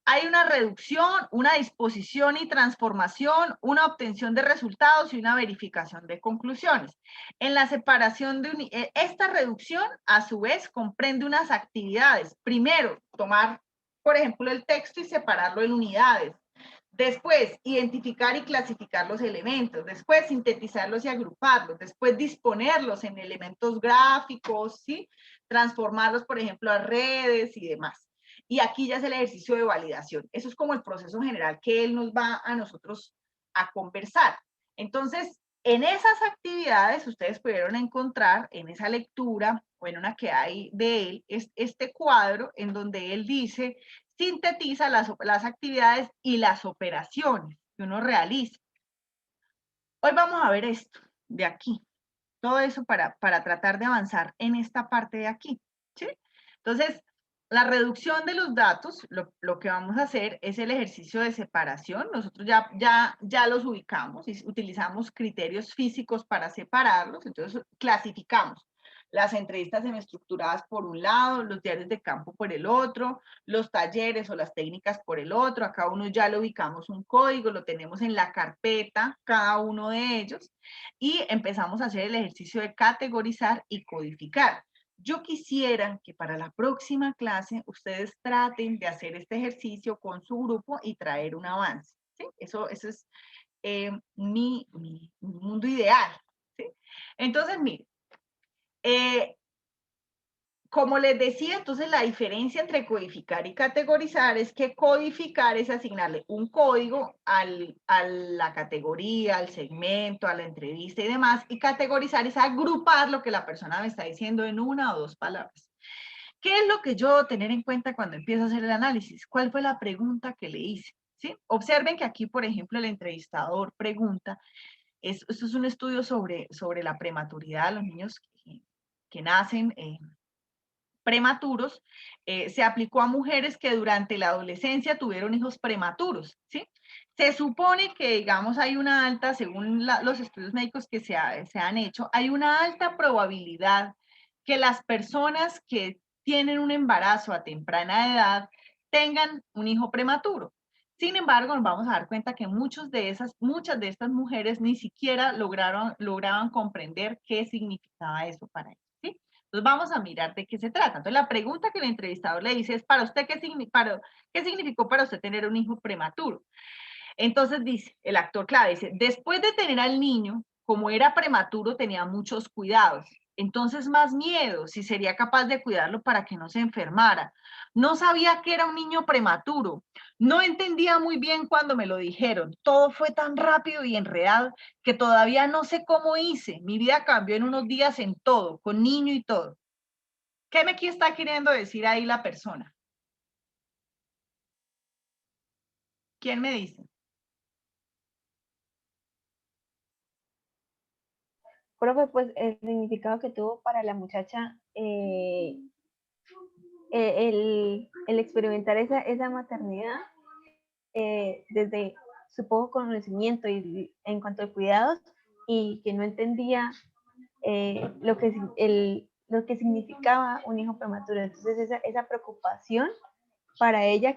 hay una reducción, una disposición y transformación, una obtención de resultados y una verificación de conclusiones. En la separación esta reducción, a su vez, comprende unas actividades. Primero, tomar, por ejemplo, el texto y separarlo en unidades. Después, identificar y clasificar los elementos. Después, sintetizarlos y agruparlos. Después, disponerlos en elementos gráficos, ¿sí? Transformarlos, por ejemplo, a redes y demás. Y aquí ya es el ejercicio de validación. Eso es como el proceso general que él nos va a nosotros a conversar. Entonces, en esas actividades, ustedes pudieron encontrar en esa lectura, o en una que hay de él, es este cuadro en donde él dice, sintetiza las actividades y las operaciones que uno realiza. Hoy vamos a ver esto de aquí, todo eso para tratar de avanzar en esta parte de aquí, ¿sí? Entonces, la reducción de los datos, lo que vamos a hacer es el ejercicio de separación. Nosotros ya los ubicamos y utilizamos criterios físicos para separarlos. Entonces, clasificamos las entrevistas semiestructuradas por un lado, los diarios de campo por el otro, los talleres o las técnicas por el otro. A cada uno ya le ubicamos un código, lo tenemos en la carpeta, cada uno de ellos, y empezamos a hacer el ejercicio de categorizar y codificar. Yo quisiera que para la próxima clase ustedes traten de hacer este ejercicio con su grupo y traer un avance, ¿sí? Eso es mi mundo ideal, ¿sí? Entonces, miren, como les decía, entonces la diferencia entre codificar y categorizar es que codificar es asignarle un código a la categoría, al segmento, a la entrevista y demás, y categorizar es agrupar lo que la persona me está diciendo en una o dos palabras. ¿Qué es lo que yo debo tener en cuenta cuando empiezo a hacer el análisis? ¿Cuál fue la pregunta que le hice? ¿Sí? Observen que aquí, por ejemplo, el entrevistador pregunta, esto es un estudio sobre la prematuridad de los niños que nacen prematuros, se aplicó a mujeres que durante la adolescencia tuvieron hijos prematuros, ¿sí? Se supone que, digamos, hay una alta, según los estudios médicos que se han hecho, hay una alta probabilidad que las personas que tienen un embarazo a temprana edad tengan un hijo prematuro. Sin embargo, nos vamos a dar cuenta que muchas de estas mujeres ni siquiera lograban comprender qué significaba eso para ellas, ¿sí? Entonces vamos a mirar de qué se trata. Entonces la pregunta que el entrevistador le dice es, ¿para usted qué significó para usted tener un hijo prematuro? Entonces dice, el actor clave dice, después de tener al niño, como era prematuro, tenía muchos cuidados. Entonces más miedo, si sería capaz de cuidarlo para que no se enfermara. No sabía que era un niño prematuro. No entendía muy bien cuando me lo dijeron. Todo fue tan rápido y enredado que todavía no sé cómo hice. Mi vida cambió en unos días en todo, con niño y todo. ¿Qué me está queriendo decir ahí la persona? ¿Quién me dice? Profe, pues el significado que tuvo para la muchacha el experimentar esa maternidad desde su poco conocimiento y en cuanto a cuidados y que no entendía lo que significaba un hijo prematuro. Entonces esa preocupación para ella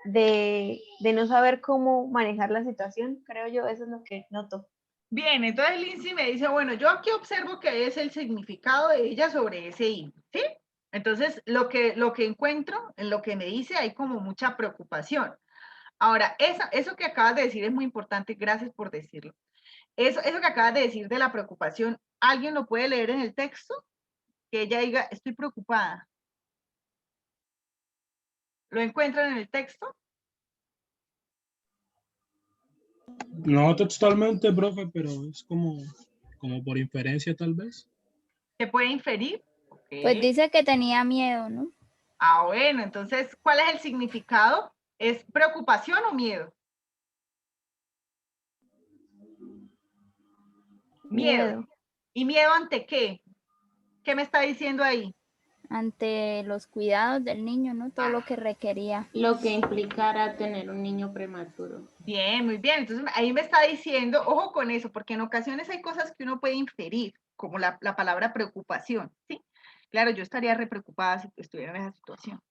de no saber cómo manejar la situación, creo yo, eso es lo que noto. Bien, entonces Lindsay me dice, bueno, yo aquí observo que es el significado de ella sobre ese hijo, ¿sí? Entonces, lo que encuentro, en lo que me dice, hay como mucha preocupación. Ahora, eso que acabas de decir es muy importante, gracias por decirlo. Eso que acabas de decir de la preocupación, ¿alguien lo puede leer en el texto? Que ella diga, estoy preocupada. ¿Lo encuentran en el texto? No textualmente, profe, pero es como por inferencia tal vez. ¿Se puede inferir? Pues Okay. dice que tenía miedo, ¿no? Ah, bueno, entonces, ¿cuál es el significado? ¿Es preocupación o miedo? Miedo. ¿Y miedo ante qué? ¿Qué me está diciendo ahí? Ante los cuidados del niño, ¿no? Todo lo que requería. Lo que implicara tener un niño prematuro. Bien, muy bien. Entonces ahí me está diciendo, ojo con eso, porque en ocasiones hay cosas que uno puede inferir, como la palabra preocupación, ¿sí? Claro, yo estaría re preocupada si estuviera en esa situación.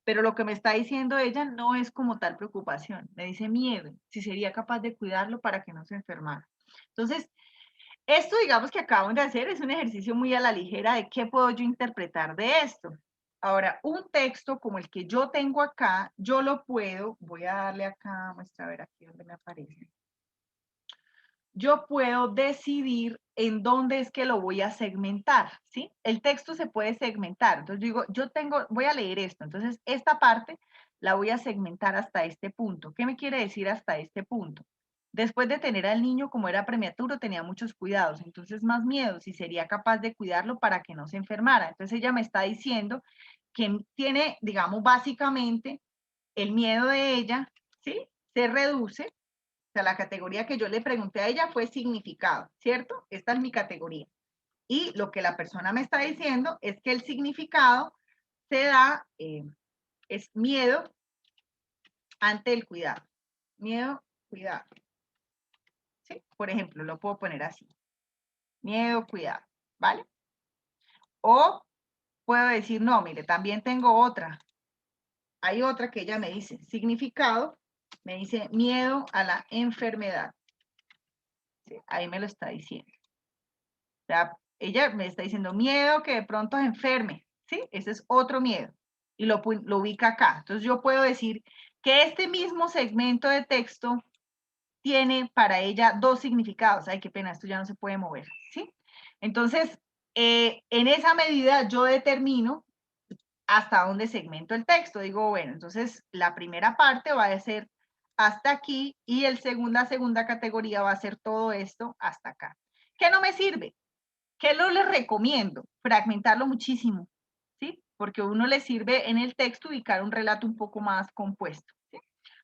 Pero lo que me está diciendo ella no es como tal preocupación, me dice miedo, si sería capaz de cuidarlo para que no se enfermara. Entonces, esto, digamos, que acaban de hacer es un ejercicio muy a la ligera de qué puedo yo interpretar de esto. Ahora, un texto como el que yo tengo acá, yo lo puedo, voy a darle acá, muestra a ver aquí donde me aparece. Yo puedo decidir en dónde es que lo voy a segmentar, ¿sí? El texto se puede segmentar. Entonces digo, voy a leer esto. Entonces, esta parte la voy a segmentar hasta este punto. ¿Qué me quiere decir hasta este punto? Después de tener al niño, como era prematuro, tenía muchos cuidados, entonces más miedo, si sería capaz de cuidarlo para que no se enfermara. Entonces ella me está diciendo que tiene, digamos, básicamente el miedo de ella, ¿sí? Se reduce. O sea, la categoría que yo le pregunté a ella fue significado, ¿cierto? Esta es mi categoría. Y lo que la persona me está diciendo es que el significado se da, es miedo ante el cuidado. Miedo, cuidado. ¿Sí? Por ejemplo, lo puedo poner así. Miedo, cuidado, ¿vale? O puedo decir, no, mire, también tengo otra. Hay otra que ella me dice, significado, me dice miedo a la enfermedad. Sí, ahí me lo está diciendo. O sea, ella me está diciendo miedo que de pronto se enferme, ¿sí? Ese es otro miedo. Y lo ubica acá. Entonces yo puedo decir que este mismo segmento de texto tiene para ella dos significados. Ay, qué pena, esto ya no se puede mover, ¿sí? Entonces, En esa medida yo determino hasta dónde segmento el texto. Digo, bueno, entonces la primera parte va a ser hasta aquí y la segunda categoría va a ser todo esto hasta acá. ¿Qué no me sirve? ¿Qué no les recomiendo? Fragmentarlo muchísimo, ¿sí? Porque a uno le sirve en el texto ubicar un relato un poco más compuesto, ¿sí?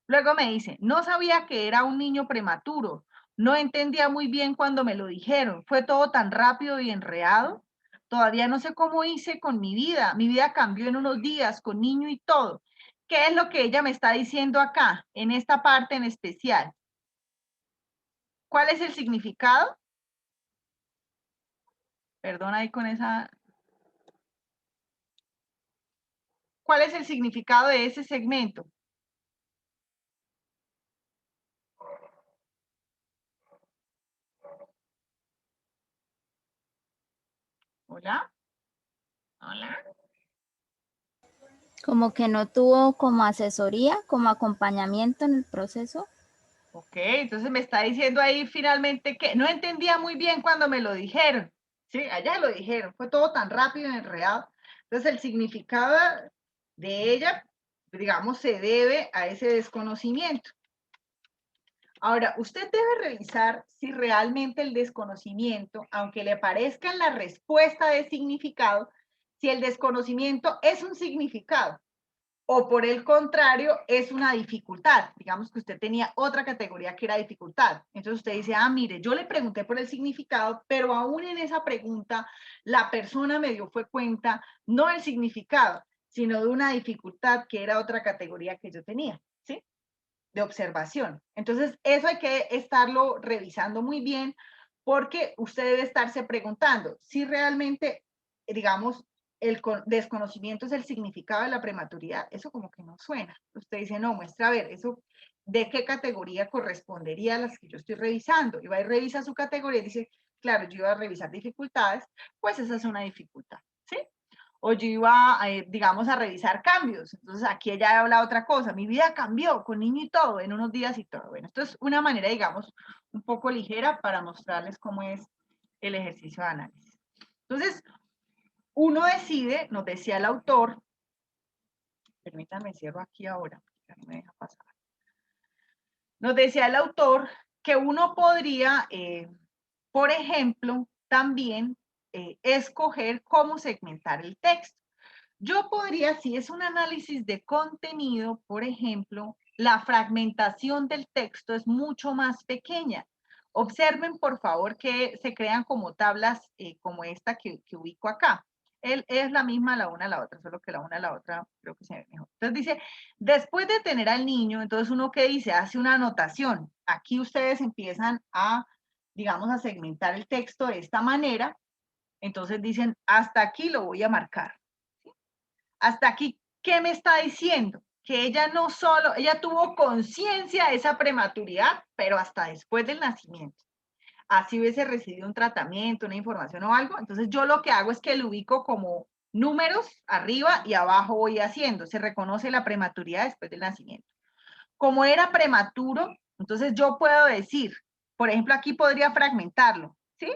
Luego me dice, no sabía que era un niño prematuro, no entendía muy bien cuando me lo dijeron, fue todo tan rápido y enredado, todavía no sé cómo hice con mi vida cambió en unos días con niño y todo. ¿Qué es lo que ella me está diciendo acá, en esta parte en especial? ¿Cuál es el significado? Perdón ahí con esa... ¿Cuál es el significado de ese segmento? ¿Hola? ¿Hola? Como que no tuvo como asesoría, como acompañamiento en el proceso. Ok, entonces me está diciendo ahí finalmente que no entendía muy bien cuando me lo dijeron. Sí, allá lo dijeron, fue todo tan rápido y enredado. Entonces el significado de ella, digamos, se debe a ese desconocimiento. Ahora, usted debe revisar si realmente el desconocimiento, aunque le parezca en la respuesta de significado, si el desconocimiento es un significado o por el contrario es una dificultad. Digamos que usted tenía otra categoría que era dificultad. Entonces usted dice, ah, mire, yo le pregunté por el significado, pero aún en esa pregunta la persona me dio fue cuenta no del significado, sino de una dificultad que era otra categoría que yo tenía, ¿sí? De observación. Entonces, eso hay que estarlo revisando muy bien porque usted debe estarse preguntando si realmente, digamos, el desconocimiento es el significado de la prematuridad. Eso como que no suena. Usted dice, no, muestra a ver, eso de qué categoría correspondería a las que yo estoy revisando. Y va y revisa su categoría y dice, claro, yo iba a revisar dificultades, pues esa es una dificultad, ¿sí? O yo iba, digamos, a revisar cambios. Entonces aquí ella habla otra cosa, mi vida cambió con niño y todo, en unos días y todo. Bueno, esto es una manera, digamos, un poco ligera para mostrarles cómo es el ejercicio de análisis. Entonces, uno decide, nos decía el autor, permítanme, cierro aquí ahora, ya no me deja pasar. Nos decía el autor que uno podría, por ejemplo, también escoger cómo segmentar el texto. Yo podría, si es un análisis de contenido, por ejemplo, la fragmentación del texto es mucho más pequeña. Observen, por favor, que se crean como tablas como esta que ubico acá. Es la misma la una a la otra, solo que la una a la otra creo que se ve mejor. Entonces dice, después de tener al niño, entonces uno que dice, hace una anotación. Aquí ustedes empiezan a, digamos, a segmentar el texto de esta manera. Entonces dicen, hasta aquí lo voy a marcar. Hasta aquí, ¿qué me está diciendo? Que ella no solo, ella tuvo conciencia de esa prematuridad, pero hasta después del nacimiento. Así hubiese recibido un tratamiento, una información o algo. Entonces yo lo que hago es que lo ubico como números arriba y abajo voy haciendo. Se reconoce la prematuridad después del nacimiento. Como era prematuro, entonces yo puedo decir, por ejemplo, aquí podría fragmentarlo, ¿sí?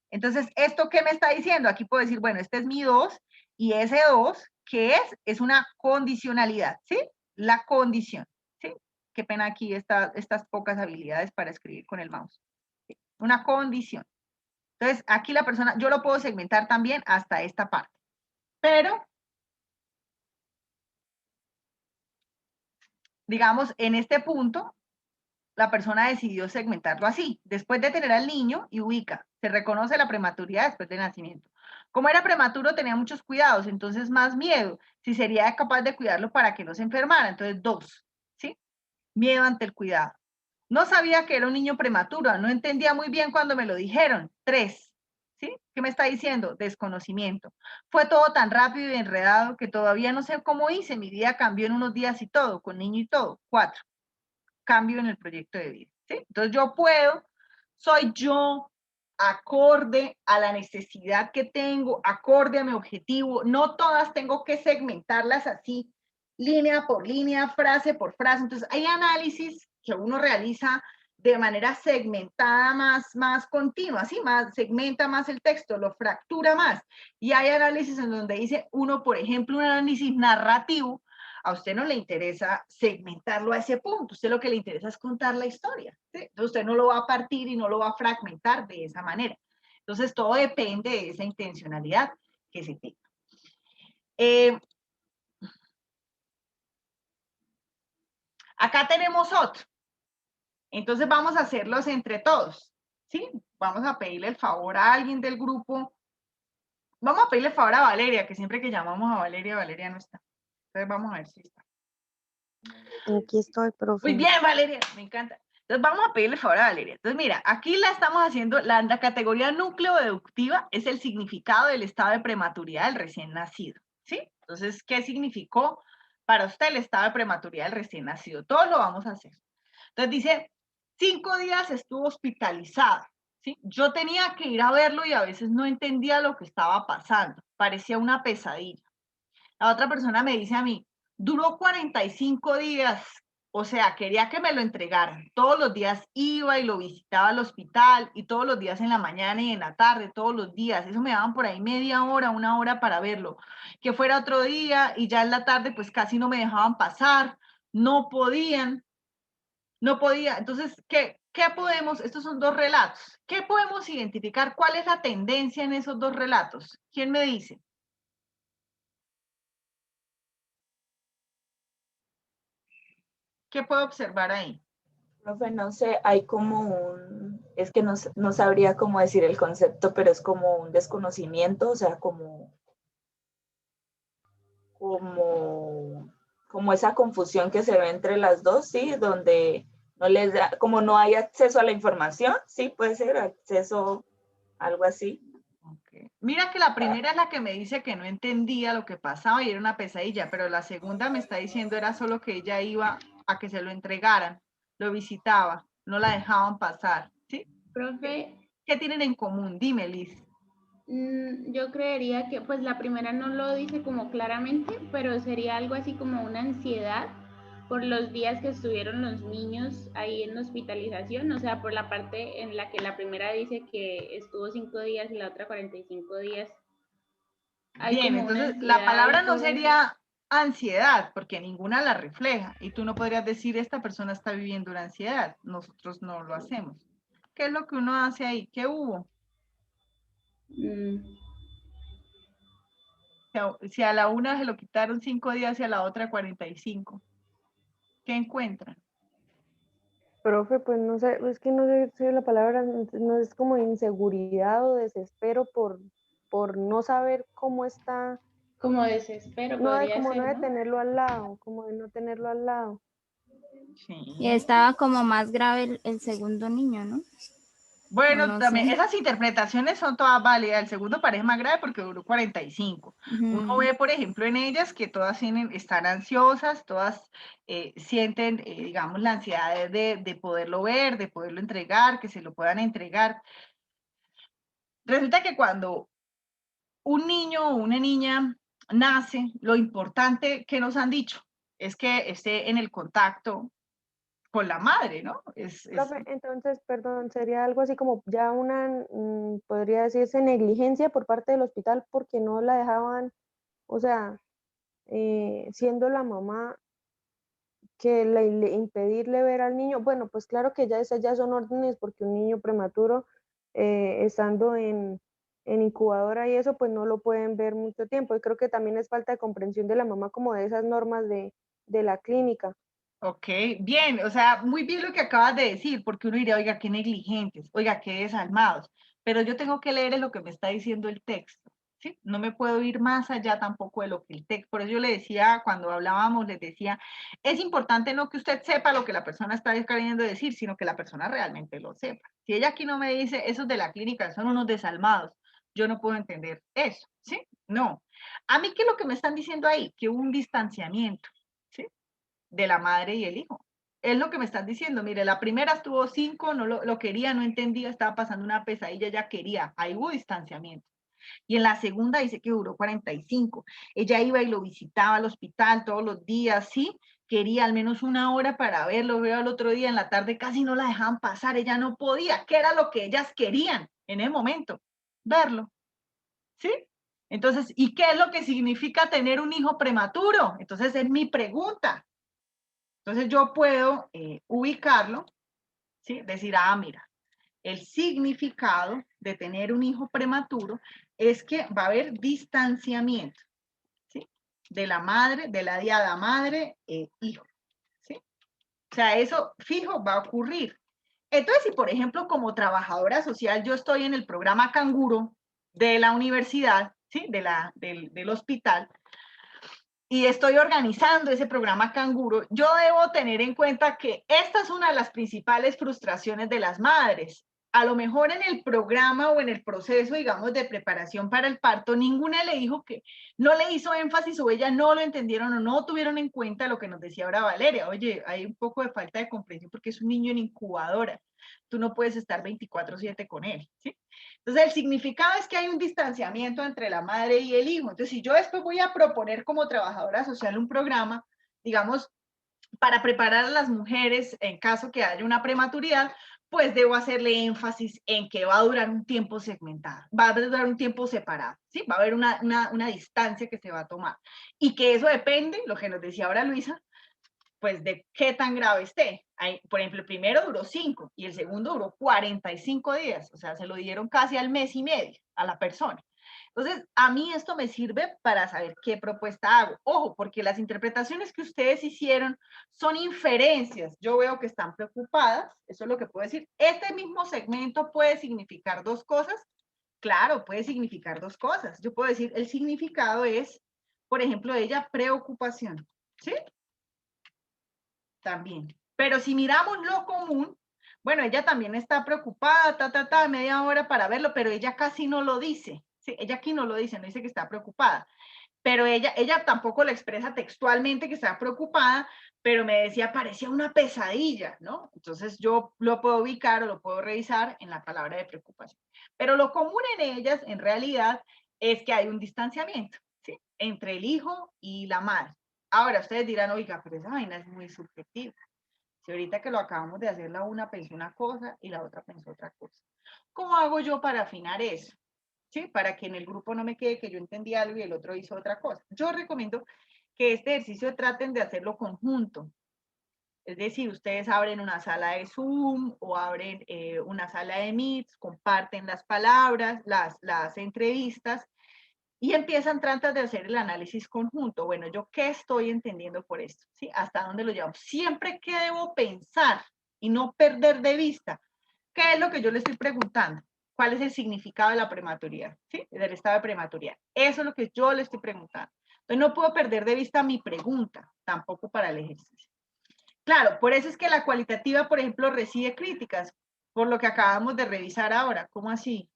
Entonces, ¿esto qué me está diciendo? Aquí puedo decir, bueno, este es mi 2 y ese 2, ¿qué es? Es una condicionalidad, ¿sí? La condición, ¿sí? Qué pena aquí estas pocas habilidades para escribir con el mouse. ¿Sí? Una condición. Entonces, aquí la persona, yo lo puedo segmentar también hasta esta parte. Pero, digamos, en este punto, la persona decidió segmentarlo así. Después de tener al niño y ubica, se reconoce la prematuridad después del nacimiento. Como era prematuro, tenía muchos cuidados, entonces más miedo, si sería capaz de cuidarlo para que no se enfermara. Entonces, 2, ¿sí? Miedo ante el cuidado. No sabía que era un niño prematuro, no entendía muy bien cuando me lo dijeron. 3, ¿sí? ¿Qué me está diciendo? Desconocimiento. Fue todo tan rápido y enredado que todavía no sé cómo hice, mi vida cambió en unos días y todo, con niño y todo. 4, cambio en el proyecto de vida, ¿sí? Entonces yo puedo, soy yo, acorde a la necesidad que tengo, acorde a mi objetivo, no todas tengo que segmentarlas así, línea por línea, frase por frase. Entonces hay análisis que uno realiza de manera segmentada más continua, ¿sí? Segmenta más el texto, lo fractura más. Y hay análisis en donde dice uno, por ejemplo, un análisis narrativo, a usted no le interesa segmentarlo a ese punto, a usted lo que le interesa es contar la historia, ¿sí? Entonces usted no lo va a partir y no lo va a fragmentar de esa manera. Entonces todo depende de esa intencionalidad que se tenga. Acá tenemos otro. Entonces vamos a hacerlos entre todos, ¿sí? Vamos a pedirle el favor a alguien del grupo. Vamos a pedirle el favor a Valeria, que siempre que llamamos a Valeria, Valeria no está. Entonces vamos a ver si está. Aquí estoy, profe. Muy bien, Valeria, me encanta. Entonces vamos a pedirle el favor a Valeria. Entonces mira, aquí la estamos haciendo, la categoría núcleo deductiva es el significado del estado de prematuridad del recién nacido, ¿sí? Entonces, ¿qué significó para usted el estado de prematuridad del recién nacido? Todos lo vamos a hacer. Entonces dice, 5 días estuvo hospitalizada, ¿sí? Yo tenía que ir a verlo y a veces no entendía lo que estaba pasando. Parecía una pesadilla. La otra persona me dice a mí, duró 45 días, o sea, quería que me lo entregaran. Todos los días iba y lo visitaba al hospital y todos los días en la mañana y en la tarde, todos los días. Eso me daban por ahí media hora, una hora para verlo. Que fuera otro día y ya en la tarde pues casi no me dejaban pasar, no podían. No podía. Entonces, ¿qué podemos? Estos son 2 relatos. ¿Qué podemos identificar? ¿Cuál es la tendencia en esos 2 relatos? ¿Quién me dice? ¿Qué puedo observar ahí? Profe, no sé, hay como es que no sabría cómo decir el concepto, pero es como un desconocimiento, o sea, como esa confusión que se ve entre las dos, ¿sí? Donde no les da, como no hay acceso a la información, sí, puede ser acceso, algo así. Okay. Mira que la primera es la que me dice que no entendía lo que pasaba y era una pesadilla, pero la segunda me está diciendo era solo que ella iba a que se lo entregaran, lo visitaba, no la dejaban pasar, ¿sí? Profe, ¿Qué tienen en común? Dime, Liz. yo creería que pues la primera no lo dice como claramente, pero sería algo así como una ansiedad por los días que estuvieron los niños ahí en hospitalización, o sea, por la parte en la que la primera dice que estuvo 5 días y la otra 45 días. Hay Bien, como una entonces la ansiedad palabra y no todo eso. sería ansiedad, porque ninguna la refleja, y tú no podrías decir esta persona está viviendo una ansiedad, nosotros no lo hacemos. ¿Qué es lo que uno hace ahí? ¿Qué hubo? Si a la una se lo quitaron 5 días y a la otra 45, ¿qué encuentran? Profe, pues no sé, es que no sé si la palabra no es como inseguridad o desespero por no saber cómo está, Como desespero no de podría como no ser, de ¿no? tenerlo al lado, como de no tenerlo al lado. Sí. Y estaba como más grave el segundo niño, ¿no? Bueno, No también sé. esas interpretaciones son todas válidas. El segundo parece más grave porque duró 45. Uno ve, por ejemplo, en ellas que todas están ansiosas, todas sienten, digamos, la ansiedad de poderlo ver, de poderlo entregar, que se lo puedan entregar. Resulta que cuando un niño o una niña nace, lo importante que nos han dicho es que esté en el contacto con la madre, ¿no? Profe, entonces, perdón, sería algo así como ya una, podría decirse negligencia por parte del hospital porque no la dejaban, o sea, siendo la mamá que impedirle ver al niño, bueno, pues claro que ya esas ya son órdenes porque un niño prematuro estando en incubadora y eso, pues no lo pueden ver mucho tiempo. Y creo que también es falta de comprensión de la mamá como de esas normas de la clínica. Ok, bien, o sea, muy bien lo que acabas de decir, porque uno diría, oiga, qué negligentes, oiga, qué desalmados, pero yo tengo que leer lo que me está diciendo el texto, ¿sí? No me puedo ir más allá tampoco de lo que el texto, por eso yo le decía, cuando hablábamos, les decía, es importante no que usted sepa lo que la persona está queriendo decir, sino que la persona realmente lo sepa. Si ella aquí no me dice, esos de la clínica son unos desalmados, yo no puedo entender eso, ¿sí? No. A mí, ¿qué es lo que me están diciendo ahí? Que hubo un distanciamiento, ¿sí? De la madre y el hijo. Es lo que me estás diciendo. Mire, la primera estuvo 5, no lo quería, no entendía, estaba pasando una pesadilla, ya quería. Ahí hubo distanciamiento. Y en la segunda dice que duró 45. Ella iba y lo visitaba al hospital todos los días, ¿sí? quería al menos una hora para verlo, veo al otro día en la tarde, casi no la dejaban pasar, ella no podía, ¿qué era lo que ellas querían en el momento? Verlo, ¿sí? Entonces, ¿y qué es lo que significa tener un hijo prematuro? Entonces, es mi pregunta. Entonces, yo puedo ubicarlo, ¿sí? Decir, ah, mira, el significado de tener un hijo prematuro es que va a haber distanciamiento, ¿sí? De la madre, de la diada madre, hijo, ¿sí? O sea, eso fijo va a ocurrir. Entonces, si por ejemplo, como trabajadora social, yo estoy en el programa Canguro de la universidad, ¿sí? Del hospital, y estoy organizando ese programa Canguro, yo debo tener en cuenta que esta es una de las principales frustraciones de las madres. A lo mejor en el programa o en el proceso, digamos, de preparación para el parto, ninguna le dijo que no le hizo énfasis o ella no lo entendieron o no tuvieron en cuenta lo que nos decía ahora Valeria. Oye, hay un poco de falta de comprensión porque es un niño en incubadora. Tú no puedes estar 24/7 con él, ¿sí? Entonces, el significado es que hay un distanciamiento entre la madre y el hijo. Entonces, si yo después voy a proponer como trabajadora social un programa, digamos, para preparar a las mujeres en caso que haya una prematuridad, pues debo hacerle énfasis en que va a durar un tiempo segmentado, va a durar un tiempo separado, ¿sí? Va a haber una distancia que se va a tomar. Y que eso depende, lo que nos decía ahora Luisa, pues de qué tan grave esté. Por ejemplo, el primero duró 5 y el segundo duró 45 días, o sea, se lo dieron casi al mes y medio a la persona. Entonces, a mí esto me sirve para saber qué propuesta hago. Ojo, porque las interpretaciones que ustedes hicieron son inferencias. Yo veo que están preocupadas, eso es lo que puedo decir. Este mismo segmento puede significar dos cosas. Claro, puede significar dos cosas. Yo puedo decir, el significado es, por ejemplo, de ella, preocupación, ¿sí? También. Pero si miramos lo común, bueno, ella también está preocupada, media hora para verlo, pero ella casi no lo dice. Sí, ella aquí no lo dice, no dice que está preocupada. Pero ella tampoco lo expresa textualmente que está preocupada, pero me decía, parecía una pesadilla, ¿no? Entonces yo lo puedo ubicar o lo puedo revisar en la palabra de preocupación. Pero lo común en ellas, en realidad, es que hay un distanciamiento, ¿sí? Entre el hijo y la madre. Ahora, ustedes dirán, oiga, pero esa vaina es muy subjetiva. Si ahorita que lo acabamos de hacer, la una pensó una cosa y la otra pensó otra cosa. ¿Cómo hago yo para afinar eso? ¿Sí? Para que en el grupo no me quede que yo entendí algo y el otro hizo otra cosa. Yo recomiendo que este ejercicio traten de hacerlo conjunto. Es decir, ustedes abren una sala de Zoom o abren una sala de Meet, comparten las palabras, las entrevistas, y empiezan tratar de hacer el análisis conjunto. Bueno, ¿yo qué estoy entendiendo por esto? ¿Sí? ¿Hasta dónde lo llevamos? Siempre que debo pensar y no perder de vista, ¿qué es lo que yo le estoy preguntando? ¿Cuál es el significado de la prematuridad? ¿Sí? Del estado de prematuridad. Eso es lo que yo le estoy preguntando. Entonces no puedo perder de vista mi pregunta, tampoco para el ejercicio. Claro, por eso es que la cualitativa, por ejemplo, recibe críticas, por lo que acabamos de revisar ahora. ¿Cómo así?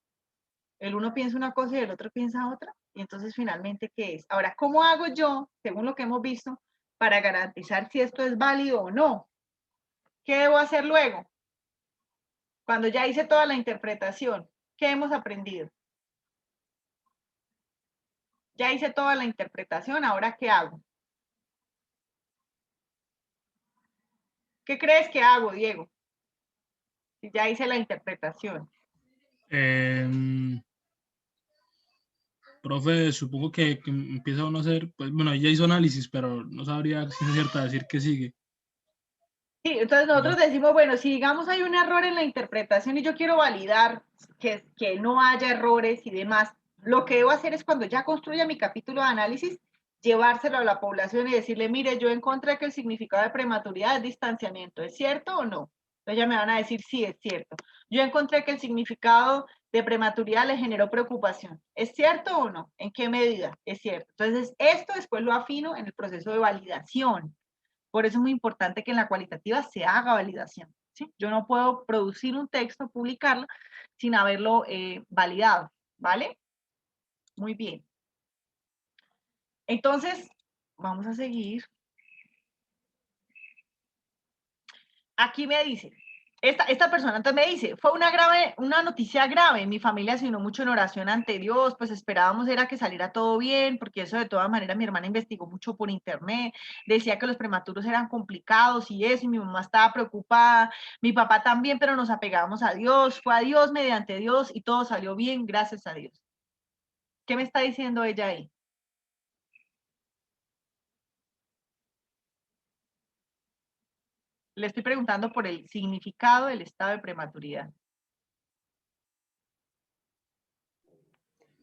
El uno piensa una cosa y el otro piensa otra. Y entonces, finalmente, ¿qué es? Ahora, ¿cómo hago yo, según lo que hemos visto, para garantizar si esto es válido o no? ¿Qué debo hacer luego? Cuando ya hice toda la interpretación, ¿qué hemos aprendido? Ya hice toda la interpretación, ¿ahora qué hago? ¿Qué crees que hago, Diego? Si ya hice la interpretación. Profe, supongo que empieza uno a hacer, pues bueno, ya hizo análisis, pero no sabría si es cierto decir que sigue. Sí, entonces nosotros decimos, bueno, si digamos hay un error en la interpretación y yo quiero validar que no haya errores y demás, lo que debo hacer es cuando ya construya mi capítulo de análisis, llevárselo a la población y decirle, mire, yo encontré que el significado de prematuridad es distanciamiento, ¿es cierto o no? Entonces ya me van a decir, sí, es cierto. Yo encontré que el significado de prematuridad le generó preocupación, ¿es cierto o no? ¿En qué medida? Es cierto. Entonces esto después lo afino en el proceso de validación. Por eso es muy importante que en la cualitativa se haga validación, ¿sí? Yo no puedo producir un texto, publicarlo, sin haberlo validado, ¿vale? Muy bien. Entonces, vamos a seguir. Aquí me dice, Esta persona entonces me dice, fue una noticia grave, mi familia se unió mucho en oración ante Dios, pues esperábamos era que saliera todo bien, porque eso de todas maneras mi hermana investigó mucho por internet, decía que los prematuros eran complicados y eso, y mi mamá estaba preocupada, mi papá también, pero nos apegábamos a Dios, fue a Dios mediante Dios y todo salió bien, gracias a Dios. ¿Qué me está diciendo ella ahí? Le estoy preguntando por el significado del estado de prematuridad.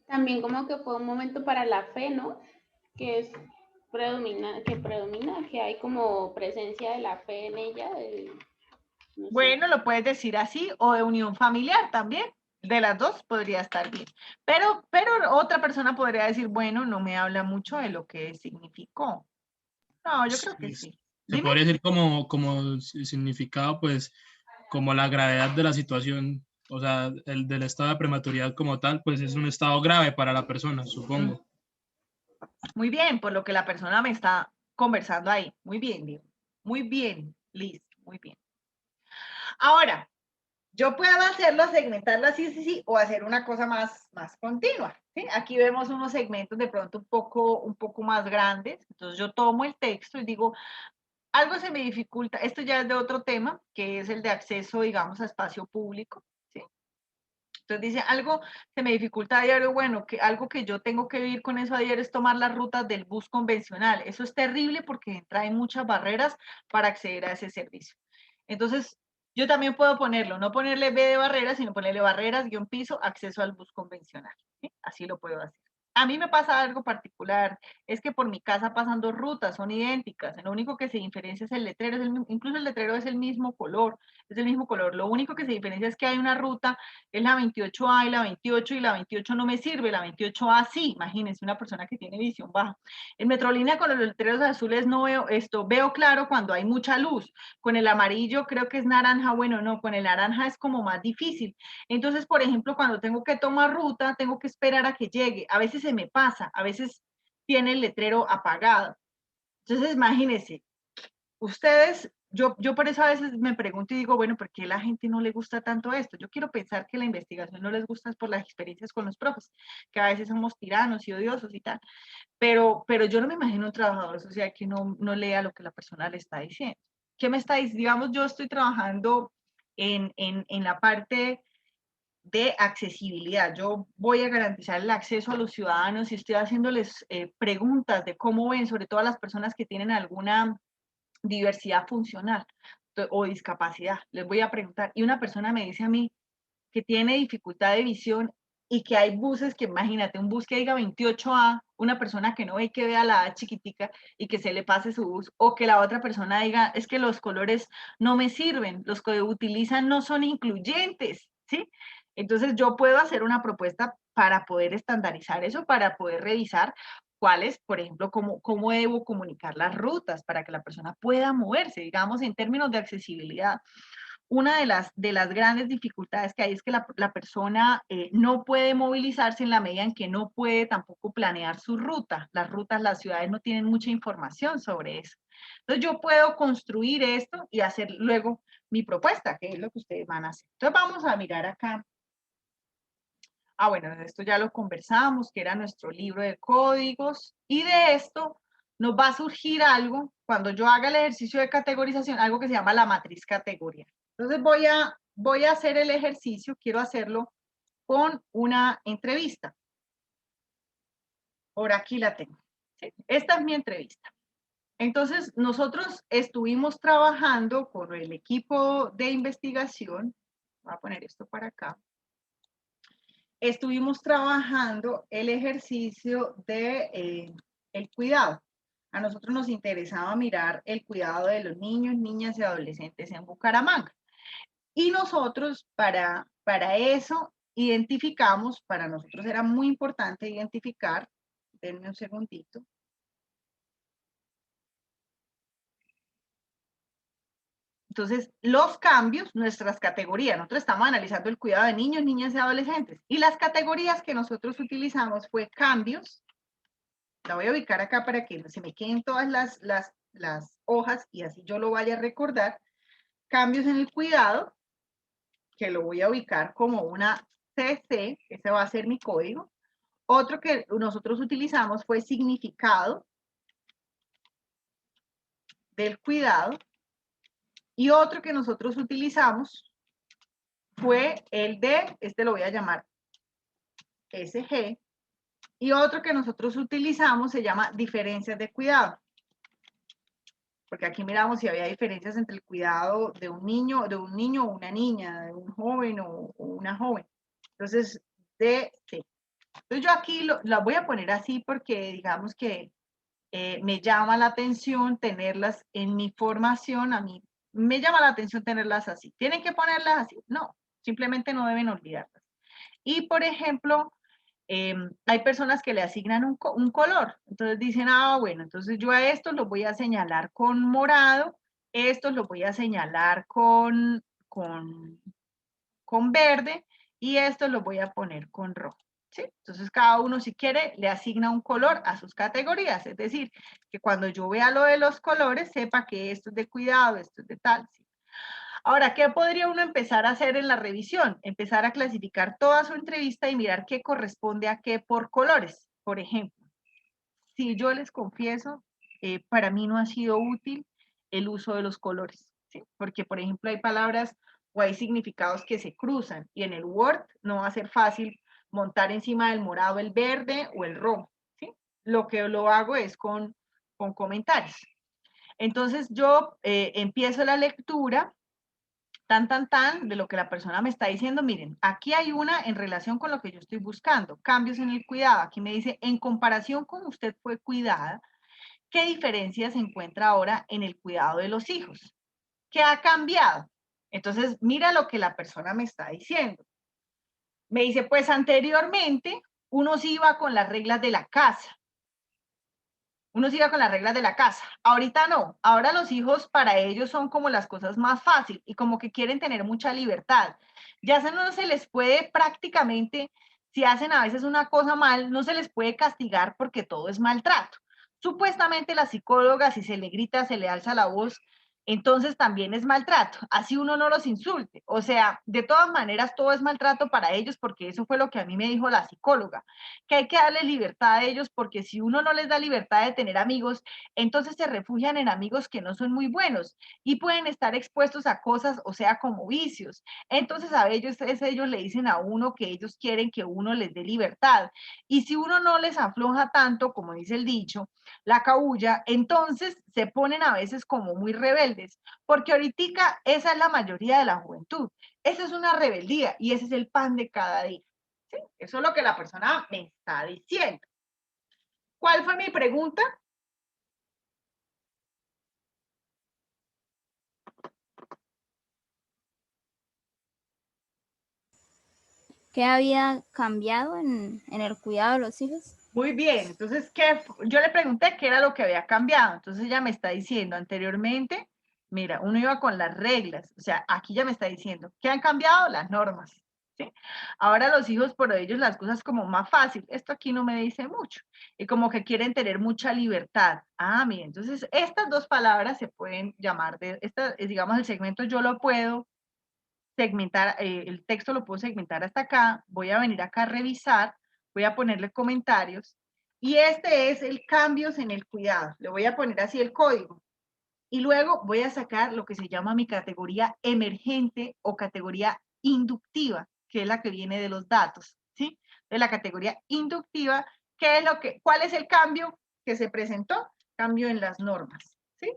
También como que fue un momento para la fe, ¿no? Que es que hay como presencia de la fe en ella. No sé. Bueno, lo puedes decir así, o de unión familiar también. De las dos podría estar bien. Pero otra persona podría decir, bueno, no me habla mucho de lo que significó. No, yo creo que sí. Se Dime. podría decir como significado, pues, como la gravedad de la situación, o sea, el del estado de prematuridad como tal, pues es un estado grave para la persona, supongo. Muy bien, por lo que la persona me está conversando ahí. Muy bien, Diego. Muy bien, Liz. Muy bien. Ahora, yo puedo hacerlo, segmentarlo así, sí, o hacer una cosa más continua. ¿Sí? Aquí vemos unos segmentos de pronto un poco más grandes. Entonces yo tomo el texto y digo, algo se me dificulta. Esto ya es de otro tema, que es el de acceso, digamos, a espacio público. ¿Sí? Entonces dice, algo se me dificulta a diario, bueno, que algo que yo tengo que vivir con eso a diario es tomar las rutas del bus convencional. Eso es terrible porque trae muchas barreras para acceder a ese servicio. Entonces, yo también puedo ponerlo, no ponerle B de barreras, sino ponerle barreras, guión piso, acceso al bus convencional. ¿Sí? Así lo puedo hacer. A mí me pasa algo particular, es que por mi casa pasan dos rutas, son idénticas, lo único que se diferencia es el letrero, incluso el letrero es el mismo color, lo único que se diferencia es que hay una ruta, es la 28A y la 28, y la 28 no me sirve, la 28A sí, imagínense, una persona que tiene visión baja. En Metrolínea con los letreros azules no veo esto, veo claro cuando hay mucha luz, con el amarillo creo que es naranja, bueno, no, con el naranja es como más difícil. Entonces, por ejemplo, cuando tengo que tomar ruta, tengo que esperar a que llegue, a veces se me pasa, a veces tiene el letrero apagado. Entonces, imagínense, ustedes, yo por eso a veces me pregunto y digo, bueno, ¿por qué a la gente no le gusta tanto esto? Yo quiero pensar que la investigación no les gusta por las experiencias con los profes, que a veces somos tiranos y odiosos y tal, pero yo no me imagino un trabajador social que no lea lo que la persona le está diciendo. ¿Qué me está diciendo? Digamos, yo estoy trabajando en la parte de accesibilidad. Yo voy a garantizar el acceso a los ciudadanos y estoy haciéndoles preguntas de cómo ven, sobre todo a las personas que tienen alguna diversidad funcional o discapacidad. Les voy a preguntar. Y una persona me dice a mí que tiene dificultad de visión y que hay buses que, imagínate, un bus que diga 28A, una persona que no ve y que vea la A chiquitica y que se le pase su bus, o que la otra persona diga, es que los colores no me sirven, los que utilizan no son incluyentes, ¿sí? Entonces yo puedo hacer una propuesta para poder estandarizar eso, para poder revisar cuáles, por ejemplo, cómo debo comunicar las rutas para que la persona pueda moverse, digamos, en términos de accesibilidad. Una de las grandes dificultades que hay es que la persona no puede movilizarse en la medida en que no puede tampoco planear su ruta. Las rutas, las ciudades no tienen mucha información sobre eso. Entonces yo puedo construir esto y hacer luego mi propuesta, que es lo que ustedes van a hacer. Entonces vamos a mirar acá. Bueno, esto ya lo conversamos, que era nuestro libro de códigos, y de esto nos va a surgir algo, cuando yo haga el ejercicio de categorización, algo que se llama la matriz categoría. Entonces voy a hacer el ejercicio, quiero hacerlo con una entrevista. Por aquí la tengo. ¿Sí? Esta es mi entrevista. Entonces, nosotros estuvimos trabajando con el equipo de investigación, voy a poner esto para acá, estuvimos trabajando el ejercicio de el cuidado. A nosotros nos interesaba mirar el cuidado de los niños, niñas y adolescentes en Bucaramanga. Y nosotros para eso identificamos, para nosotros era muy importante identificar, denme un segundito. Entonces, los cambios, nuestras categorías, nosotros estamos analizando el cuidado de niños, niñas y adolescentes. Y las categorías que nosotros utilizamos fue cambios. La voy a ubicar acá para que se me queden todas las hojas y así yo lo vaya a recordar. Cambios en el cuidado, que lo voy a ubicar como una CC, ese va a ser mi código. Otro que nosotros utilizamos fue significado del cuidado. Y otro que nosotros utilizamos fue el de, este lo voy a llamar SG. Y otro que nosotros utilizamos se llama diferencias de cuidado. Porque aquí miramos si había diferencias entre el cuidado de un niño o una niña, de un joven o una joven. Entonces, DC. Entonces yo aquí la voy a poner así porque digamos que me llama la atención tenerlas en mi formación, a mí me llama la atención tenerlas así. ¿Tienen que ponerlas así? No, simplemente no deben olvidarlas. Y por ejemplo, hay personas que le asignan un color, entonces dicen, ah, bueno, entonces yo a estos los voy a señalar con morado, estos los voy a señalar con verde y estos los voy a poner con rojo. ¿Sí? Entonces cada uno si quiere le asigna un color a sus categorías, es decir, que cuando yo vea lo de los colores sepa que esto es de cuidado, esto es de tal. ¿Sí? Ahora, ¿qué podría uno empezar a hacer en la revisión? Empezar a clasificar toda su entrevista y mirar qué corresponde a qué por colores. Por ejemplo, si yo les confieso, para mí no ha sido útil el uso de los colores, ¿sí? Porque, por ejemplo, hay palabras o hay significados que se cruzan y en el Word no va a ser fácil montar encima del morado el verde o el rojo, ¿sí? Lo que lo hago es con comentarios. Entonces yo empiezo la lectura, de lo que la persona me está diciendo. Miren, aquí hay una en relación con lo que yo estoy buscando, cambios en el cuidado. Aquí me dice, en comparación con usted fue cuidada, ¿qué diferencia se encuentra ahora en el cuidado de los hijos? ¿Qué ha cambiado? Entonces, mira lo que la persona me está diciendo. Me dice, pues anteriormente uno se iba con las reglas de la casa. Uno se iba con las reglas de la casa. Ahorita no. Ahora los hijos para ellos son como las cosas más fáciles y como que quieren tener mucha libertad. Ya no se les puede prácticamente, si hacen a veces una cosa mal, no se les puede castigar porque todo es maltrato. Supuestamente la psicóloga, si se le grita, se le alza la voz, entonces también es maltrato, así uno no los insulte. O sea, de todas maneras todo es maltrato para ellos porque eso fue lo que a mí me dijo la psicóloga, que hay que darle libertad a ellos porque si uno no les da libertad de tener amigos, entonces se refugian en amigos que no son muy buenos y pueden estar expuestos a cosas, o sea, como vicios. Entonces a ellos le dicen a uno que ellos quieren que uno les dé libertad. Y si uno no les afloja tanto, como dice el dicho, la cabulla, entonces se ponen a veces como muy rebeldes, porque ahorita esa es la mayoría de la juventud. Esa es una rebeldía y ese es el pan de cada día. ¿Sí? Eso es lo que la persona me está diciendo. ¿Cuál fue mi pregunta? ¿Qué había cambiado en el cuidado de los hijos? Muy bien, entonces, yo le pregunté qué era lo que había cambiado. Entonces ella me está diciendo anteriormente, mira, uno iba con las reglas, o sea, aquí ya me está diciendo, ¿qué han cambiado? Las normas. ¿Sí? Ahora los hijos, por ellos las cosas como más fácil. Esto aquí no me dice mucho. Y como que quieren tener mucha libertad. Ah, mira, entonces estas dos palabras se pueden llamar, digamos, el segmento yo lo puedo segmentar, el texto lo puedo segmentar hasta acá, voy a venir acá a revisar, voy a ponerle comentarios, y este es el cambios en el cuidado. Le voy a poner así el código. Y luego voy a sacar lo que se llama mi categoría emergente o categoría inductiva, que es la que viene de los datos, ¿sí? De la categoría inductiva, ¿cuál es el cambio que se presentó? Cambio en las normas, ¿sí?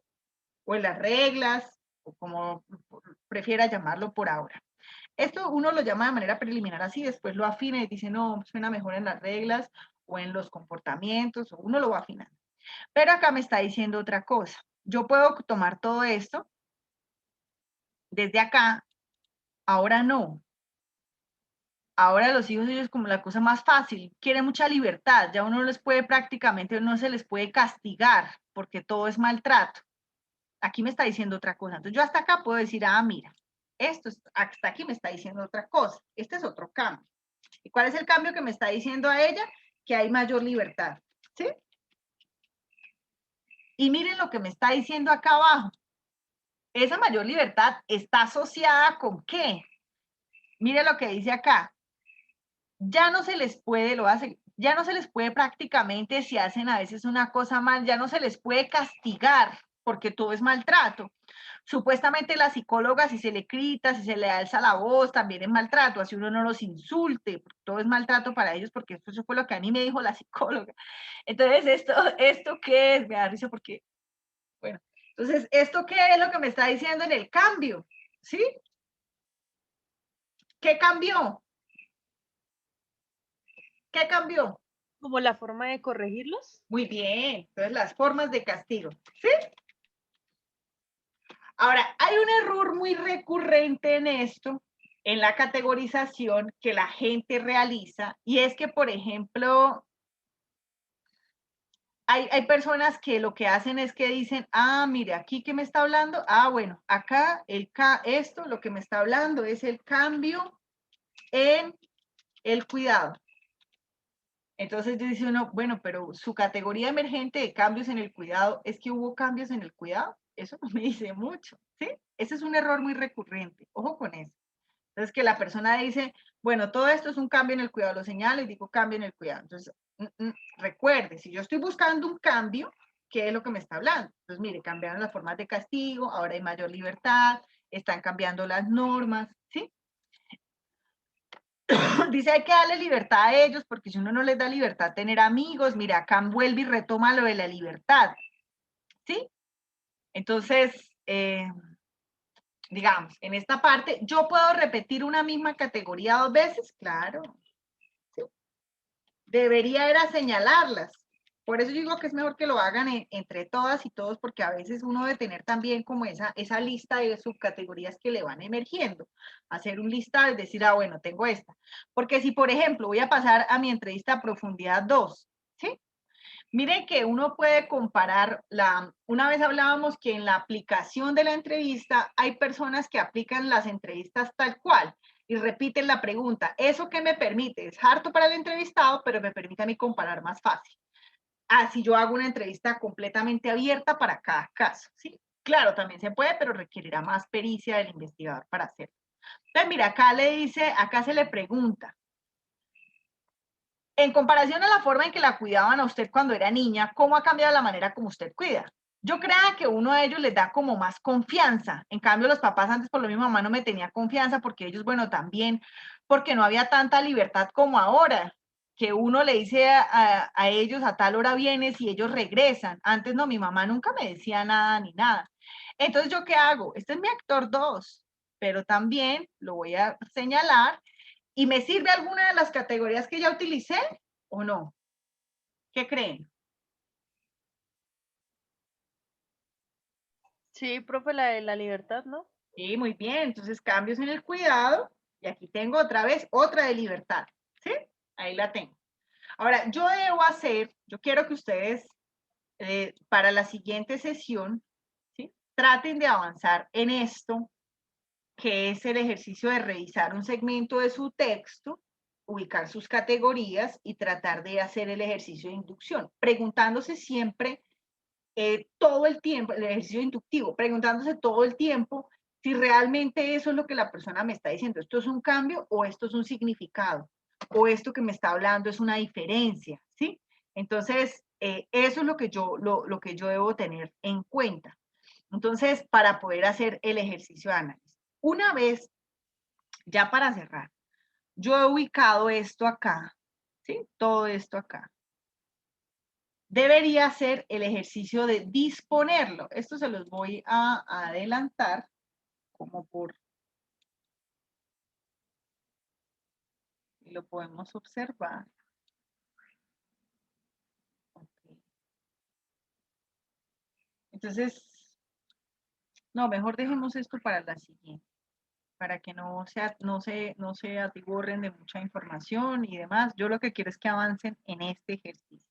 O en las reglas, o como prefiera llamarlo por ahora. Esto uno lo llama de manera preliminar así, después lo afina y dice, no, suena mejor en las reglas o en los comportamientos, o uno lo va afinando. Pero acá me está diciendo otra cosa. Yo puedo tomar todo esto desde acá, ahora no. Ahora los hijos ellos como la cosa más fácil, quieren mucha libertad, ya uno les puede prácticamente, no se les puede castigar porque todo es maltrato. Aquí me está diciendo otra cosa. Entonces yo hasta acá puedo decir, ah, mira, hasta aquí me está diciendo otra cosa. Este es otro cambio. ¿Y cuál es el cambio que me está diciendo a ella? Que hay mayor libertad, ¿sí? Y miren lo que me está diciendo acá abajo. Esa mayor libertad está asociada ¿con qué? mire lo que dice acá. Ya no se les puede, ya no se les puede prácticamente, si hacen a veces una cosa mal, ya no se les puede castigar, porque todo es maltrato. Supuestamente la psicóloga, si se le grita, si se le alza la voz, también es maltrato, así uno no los insulte, todo es maltrato para ellos, porque eso fue lo que a mí me dijo la psicóloga. Entonces, ¿esto qué es? Me da risa porque, bueno, entonces, ¿esto qué es lo que me está diciendo en el cambio? ¿Sí? ¿Qué cambió? ¿Qué cambió? Como la forma de corregirlos. Muy bien, entonces las formas de castigo, ¿sí? Ahora, hay un error muy recurrente en esto, en la categorización que la gente realiza, y es que, por ejemplo, hay personas que lo que hacen es que dicen, ah, mire, aquí que me está hablando, ah, bueno, acá esto, lo que me está hablando es el cambio en el cuidado. Entonces dice uno, bueno, pero su categoría emergente de cambios en el cuidado, ¿es que hubo cambios en el cuidado? Eso no me dice mucho, ¿sí? Ese es un error muy recurrente, ojo con eso. Entonces que la persona dice, bueno, todo esto es un cambio en el cuidado, lo señalo y digo cambio en el cuidado. Entonces, recuerde, si yo estoy buscando un cambio, ¿qué es lo que me está hablando? Entonces, mire, cambiaron las formas de castigo, ahora hay mayor libertad, están cambiando las normas, ¿sí? Dice, hay que darle libertad a ellos, porque si uno no les da libertad, tener amigos, mira, acá vuelve y retoma lo de la libertad, ¿sí? Entonces, digamos, en esta parte, ¿yo puedo repetir una misma categoría 2 veces? Claro. ¿Sí? Debería era señalarlas. Por eso yo digo que es mejor que lo hagan entre todas y todos, porque a veces uno debe tener también como esa lista de subcategorías que le van emergiendo. Hacer un listado y decir, ah, bueno, tengo esta. Porque si, por ejemplo, voy a pasar a mi entrevista a profundidad 2, ¿sí? Miren que uno puede comparar, una vez hablábamos que en la aplicación de la entrevista hay personas que aplican las entrevistas tal cual y repiten la pregunta. ¿Eso qué me permite? Es harto para el entrevistado, pero me permite a mí comparar más fácil. Así yo hago una entrevista completamente abierta para cada caso, ¿sí? Claro, también se puede, pero requerirá más pericia del investigador para hacerlo. Entonces, mira, acá se le pregunta, en comparación a la forma en que la cuidaban a usted cuando era niña, ¿cómo ha cambiado la manera como usted cuida? Yo creo que uno de ellos les da como más confianza. En cambio, los papás antes, por lo mismo, mamá no me tenía confianza porque ellos, bueno, también, porque no había tanta libertad como ahora, que uno le dice a ellos a tal hora vienes y ellos regresan. Antes no, mi mamá nunca me decía nada ni nada. Entonces, ¿yo qué hago? Este es mi actor 2, pero también lo voy a señalar. ¿Y me sirve alguna de las categorías que ya utilicé o no? ¿Qué creen? Sí, profe, la de la libertad, ¿no? Sí, muy bien. Entonces, cambios en el cuidado. Y aquí tengo otra vez otra de libertad. ¿Sí? Ahí la tengo. Ahora, yo quiero que ustedes, para la siguiente sesión, ¿sí? Traten de avanzar en esto, que es el ejercicio de revisar un segmento de su texto, ubicar sus categorías y tratar de hacer el ejercicio de inducción, preguntándose siempre todo el tiempo, el ejercicio inductivo, preguntándose todo el tiempo si realmente eso es lo que la persona me está diciendo, esto es un cambio o esto es un significado, o esto que me está hablando es una diferencia, ¿sí? Entonces, eso es lo que yo debo tener en cuenta. Entonces, para poder hacer el ejercicio de análisis. Una vez, ya para cerrar, yo he ubicado esto acá, ¿sí? Todo esto acá. Debería hacer el ejercicio de disponerlo. Esto se los voy a adelantar como por... Y lo podemos observar. Okay. Entonces, no, mejor dejemos esto para la siguiente, para que no se atiborren de mucha información y demás. Yo lo que quiero es que avancen en este ejercicio.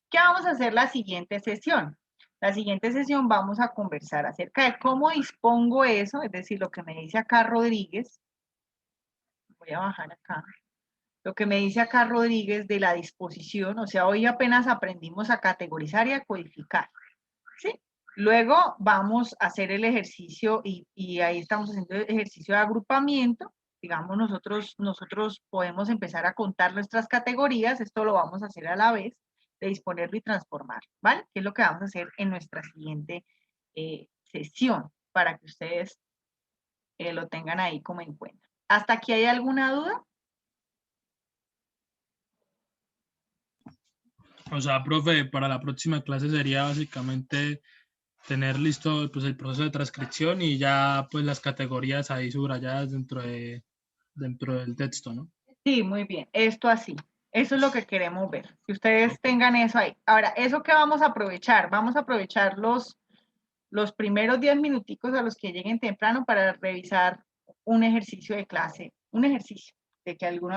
¿Qué vamos a hacer la siguiente sesión? La siguiente sesión vamos a conversar acerca de cómo dispongo eso, es decir, lo que me dice acá Rodríguez. Voy a bajar acá. Lo que me dice acá Rodríguez de la disposición, o sea, hoy apenas aprendimos a categorizar y a codificar, ¿sí? Luego vamos a hacer el ejercicio y ahí estamos haciendo el ejercicio de agrupamiento digamos, nosotros podemos empezar a contar nuestras categorías, esto lo vamos a hacer a la vez, de disponerlo y transformar, ¿vale? Que es lo que vamos a hacer en nuestra siguiente sesión, para que ustedes lo tengan ahí como en cuenta. ¿Hasta aquí hay alguna duda? O sea, profe, para la próxima clase sería básicamente tener listo pues, el proceso de transcripción y ya pues las categorías ahí subrayadas dentro del texto, ¿no? Sí, muy bien. Esto así. Eso es lo que queremos ver. Que ustedes tengan eso ahí. Ahora, ¿eso qué vamos a aprovechar? Vamos a aprovechar los primeros 10 minuticos a los que lleguen temprano para revisar un ejercicio de clase, un ejercicio de que alguno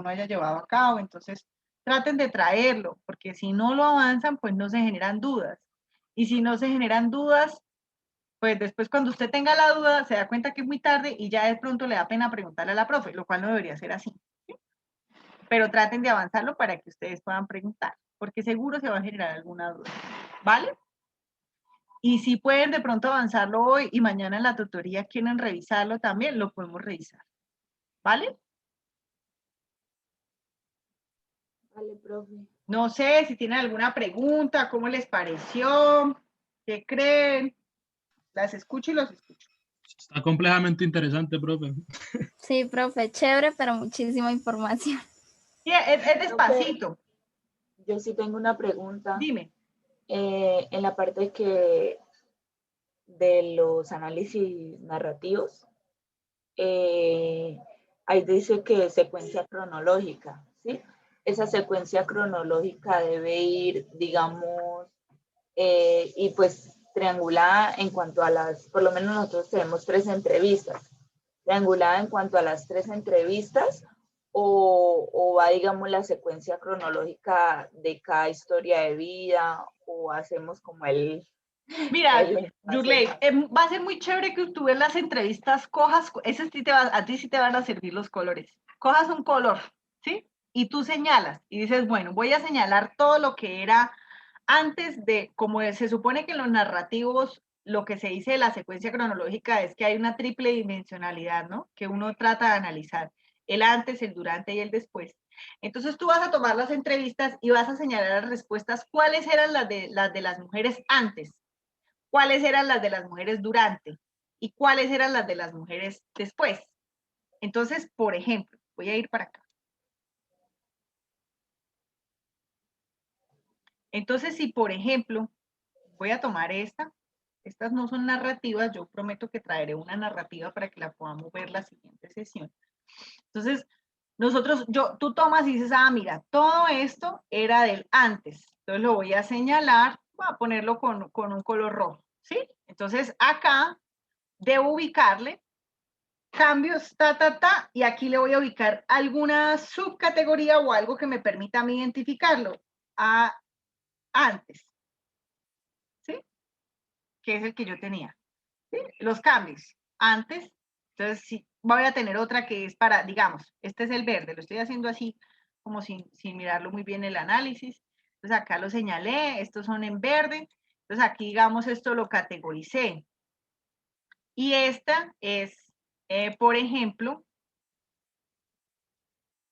haya llevado a cabo. Entonces, traten de traerlo, porque si no lo avanzan, pues no se generan dudas. Y si no se generan dudas, pues después cuando usted tenga la duda, se da cuenta que es muy tarde y ya de pronto le da pena preguntarle a la profe, lo cual no debería ser así. ¿Sí? Pero traten de avanzarlo para que ustedes puedan preguntar, porque seguro se va a generar alguna duda. ¿Vale? Y si pueden de pronto avanzarlo hoy y mañana en la tutoría quieren revisarlo también, lo podemos revisar. ¿Vale? Vale, profe. No sé si tienen alguna pregunta, ¿cómo les pareció? ¿Qué creen? Las escucho y los escucho. Está completamente interesante, profe. Sí, profe, chévere, pero muchísima información. Sí, es despacito. Yo sí tengo una pregunta. Dime. En la parte de los análisis narrativos, ahí dice que secuencia cronológica, ¿sí? Esa secuencia cronológica debe ir, digamos, y pues triangulada en cuanto a por lo menos nosotros tenemos 3 entrevistas, triangulada en cuanto a las 3 entrevistas, o va, digamos, la secuencia cronológica de cada historia de vida, o hacemos como Mira, Yurley, va a ser muy chévere que tú ves las entrevistas, cojas, a ti sí te van a servir los colores. Cojas un color, ¿sí? Y tú señalas y dices, bueno, voy a señalar todo lo que era antes de, como se supone que en los narrativos, lo que se dice de la secuencia cronológica es que hay una triple dimensionalidad, ¿no? Que uno trata de analizar, el antes, el durante y el después. Entonces tú vas a tomar las entrevistas y vas a señalar las respuestas, cuáles eran las de las mujeres antes, cuáles eran las de las mujeres durante y cuáles eran las de las mujeres después. Entonces, por ejemplo, voy a ir para acá. Entonces, si por ejemplo, voy a tomar estas no son narrativas, yo prometo que traeré una narrativa para que la podamos ver la siguiente sesión. Entonces, tú tomas y dices, ah, mira, todo esto era del antes. Entonces lo voy a señalar, voy a ponerlo con un color rojo, ¿sí? Entonces acá debo ubicarle cambios, y aquí le voy a ubicar alguna subcategoría o algo que me permita a mí identificarlo a antes, ¿sí? Que es el que yo tenía, ¿sí? Los cambios, antes, entonces sí, voy a tener otra que es para, digamos, este es el verde, lo estoy haciendo así como sin mirarlo muy bien el análisis, entonces acá lo señalé, estos son en verde, entonces aquí digamos esto lo categoricé, y esta es por ejemplo,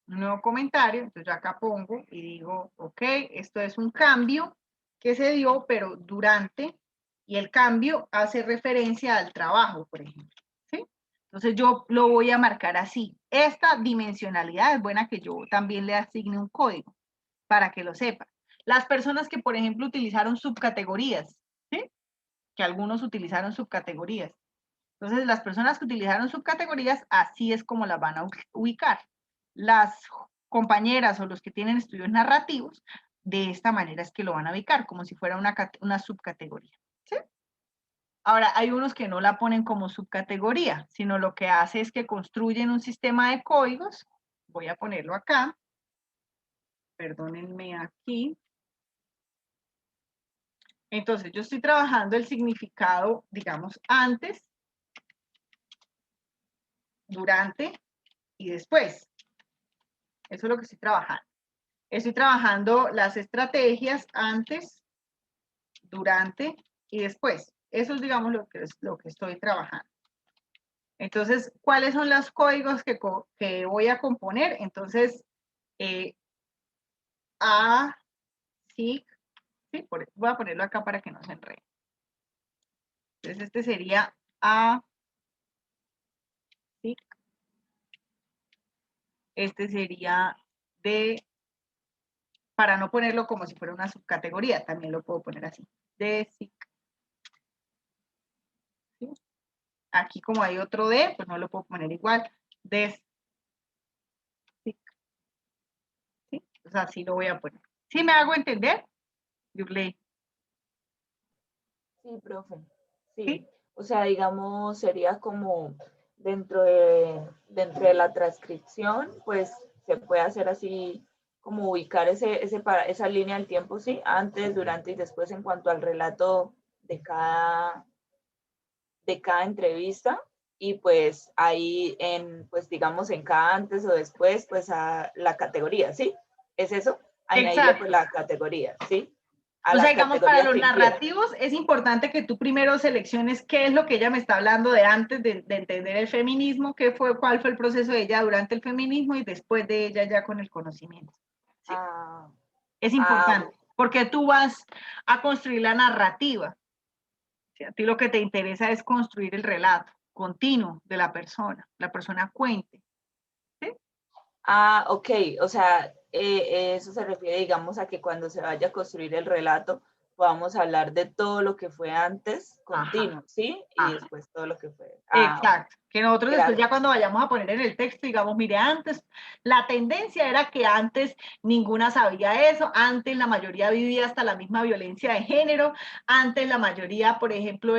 un nuevo comentario, entonces yo acá pongo y digo, ok, esto es un cambio que se dio, pero durante, y el cambio hace referencia al trabajo, por ejemplo, ¿sí? Entonces yo lo voy a marcar así. Esta dimensionalidad es buena que yo también le asigne un código, para que lo sepa. Las personas que, por ejemplo, utilizaron subcategorías, ¿sí? Que algunos utilizaron subcategorías. Entonces, las personas que utilizaron subcategorías, así es como las van a ubicar. Las compañeras o los que tienen estudios narrativos, de esta manera es que lo van a ubicar, como si fuera una subcategoría. ¿Sí? Ahora, hay unos que no la ponen como subcategoría, sino lo que hace es que construyen un sistema de códigos. Voy a ponerlo acá. Perdónenme aquí. Entonces, yo estoy trabajando el significado, digamos, antes, durante y después. Eso es lo que estoy trabajando. Estoy trabajando las estrategias antes, durante y después. Eso es, digamos, lo que estoy trabajando. Entonces, ¿cuáles son los códigos que voy a componer? Entonces, A, SIG, ¿sí? Voy a ponerlo acá para que no se enrede. Entonces, este sería A, SIG. Este sería D, para no ponerlo como si fuera una subcategoría, también lo puedo poner así, D, SIG. ¿Sí? Aquí como hay otro D, pues no lo puedo poner igual, D, SIG. ¿Sí? O sea, así lo voy a poner. ¿Sí me hago entender? Yurley. Sí, profe. Sí. ¿Sí? O sea, digamos, sería como dentro de la transcripción, pues se puede hacer así, como ubicar esa línea del tiempo, sí, antes, durante y después en cuanto al relato de cada entrevista. Y pues ahí pues digamos en cada antes o después, pues a la categoría, ¿sí? ¿Es eso? Añadirle pues la categoría, ¿sí? O sea, digamos, para los narrativos es importante que tú primero selecciones qué es lo que ella me está hablando de antes de entender el feminismo, cuál fue el proceso de ella durante el feminismo y después de ella ya con el conocimiento. ¿Sí? Es importante, porque tú vas a construir la narrativa. ¿Sí? A ti lo que te interesa es construir el relato continuo de la persona cuente. ¿Sí? Ok, o sea, eso se refiere, digamos, a que cuando se vaya a construir el relato, podamos hablar de todo lo que fue antes, continuo, ¿sí? Y después todo lo que fue. Exacto, que nosotros después ya cuando vayamos a poner en el texto, digamos, mire, antes, la tendencia era que antes ninguna sabía eso, antes la mayoría vivía hasta la misma violencia de género, antes la mayoría, por ejemplo,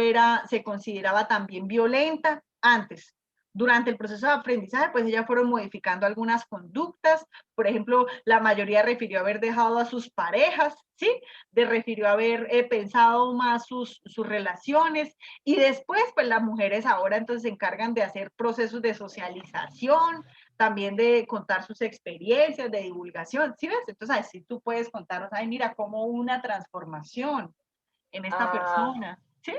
se consideraba también violenta, antes. Durante el proceso de aprendizaje, pues ellas fueron modificando algunas conductas. Por ejemplo, la mayoría refirió haber dejado a sus parejas, ¿sí? Refirió haber pensado más sus relaciones. Y después, pues las mujeres ahora entonces se encargan de hacer procesos de socialización, también de contar sus experiencias, de divulgación, ¿sí ves? Entonces, así tú puedes contarnos, ay, mira, cómo una transformación en esta persona, ¿sí?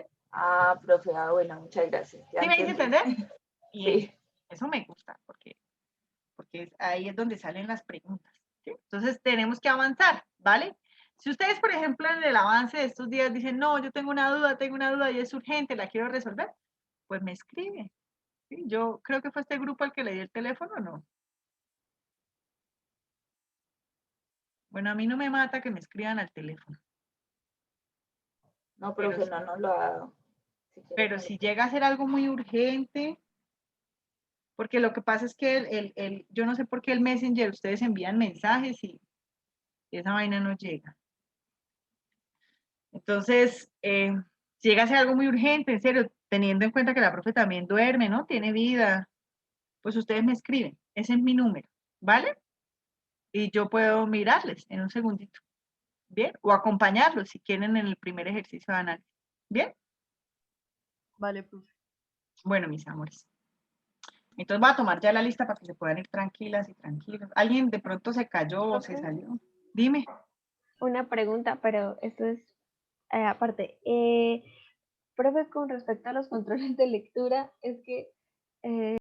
Profe, bueno, muchas gracias. ¿Sí me hice entender? Bien, Sí. eso me gusta, porque ahí es donde salen las preguntas, ¿sí? Entonces, tenemos que avanzar, ¿vale? Si ustedes, por ejemplo, en el avance de estos días dicen, no, yo tengo una duda y es urgente, la quiero resolver, pues me escribe. ¿Sí? Yo creo que fue este grupo al que le di el teléfono, ¿no? Bueno, a mí no me mata que me escriban al teléfono. No, profe, no lo ha dado. Pero si llega a ser algo muy urgente, porque lo que pasa es que yo no sé por qué el Messenger, ustedes envían mensajes y esa vaina no llega. Entonces, si llega a ser algo muy urgente, en serio, teniendo en cuenta que la profe también duerme, ¿no? Tiene vida, pues ustedes me escriben, ese es mi número, ¿vale? Y yo puedo mirarles en un segundito, ¿bien? O acompañarlos si quieren en el primer ejercicio de análisis, ¿bien? Vale, profe. Bueno, mis amores. Entonces voy a tomar ya la lista para que se puedan ir tranquilas y tranquilos. ¿Alguien de pronto se cayó o se salió? Dime. Una pregunta, pero esto es aparte. Profe, con respecto a los controles de lectura, es que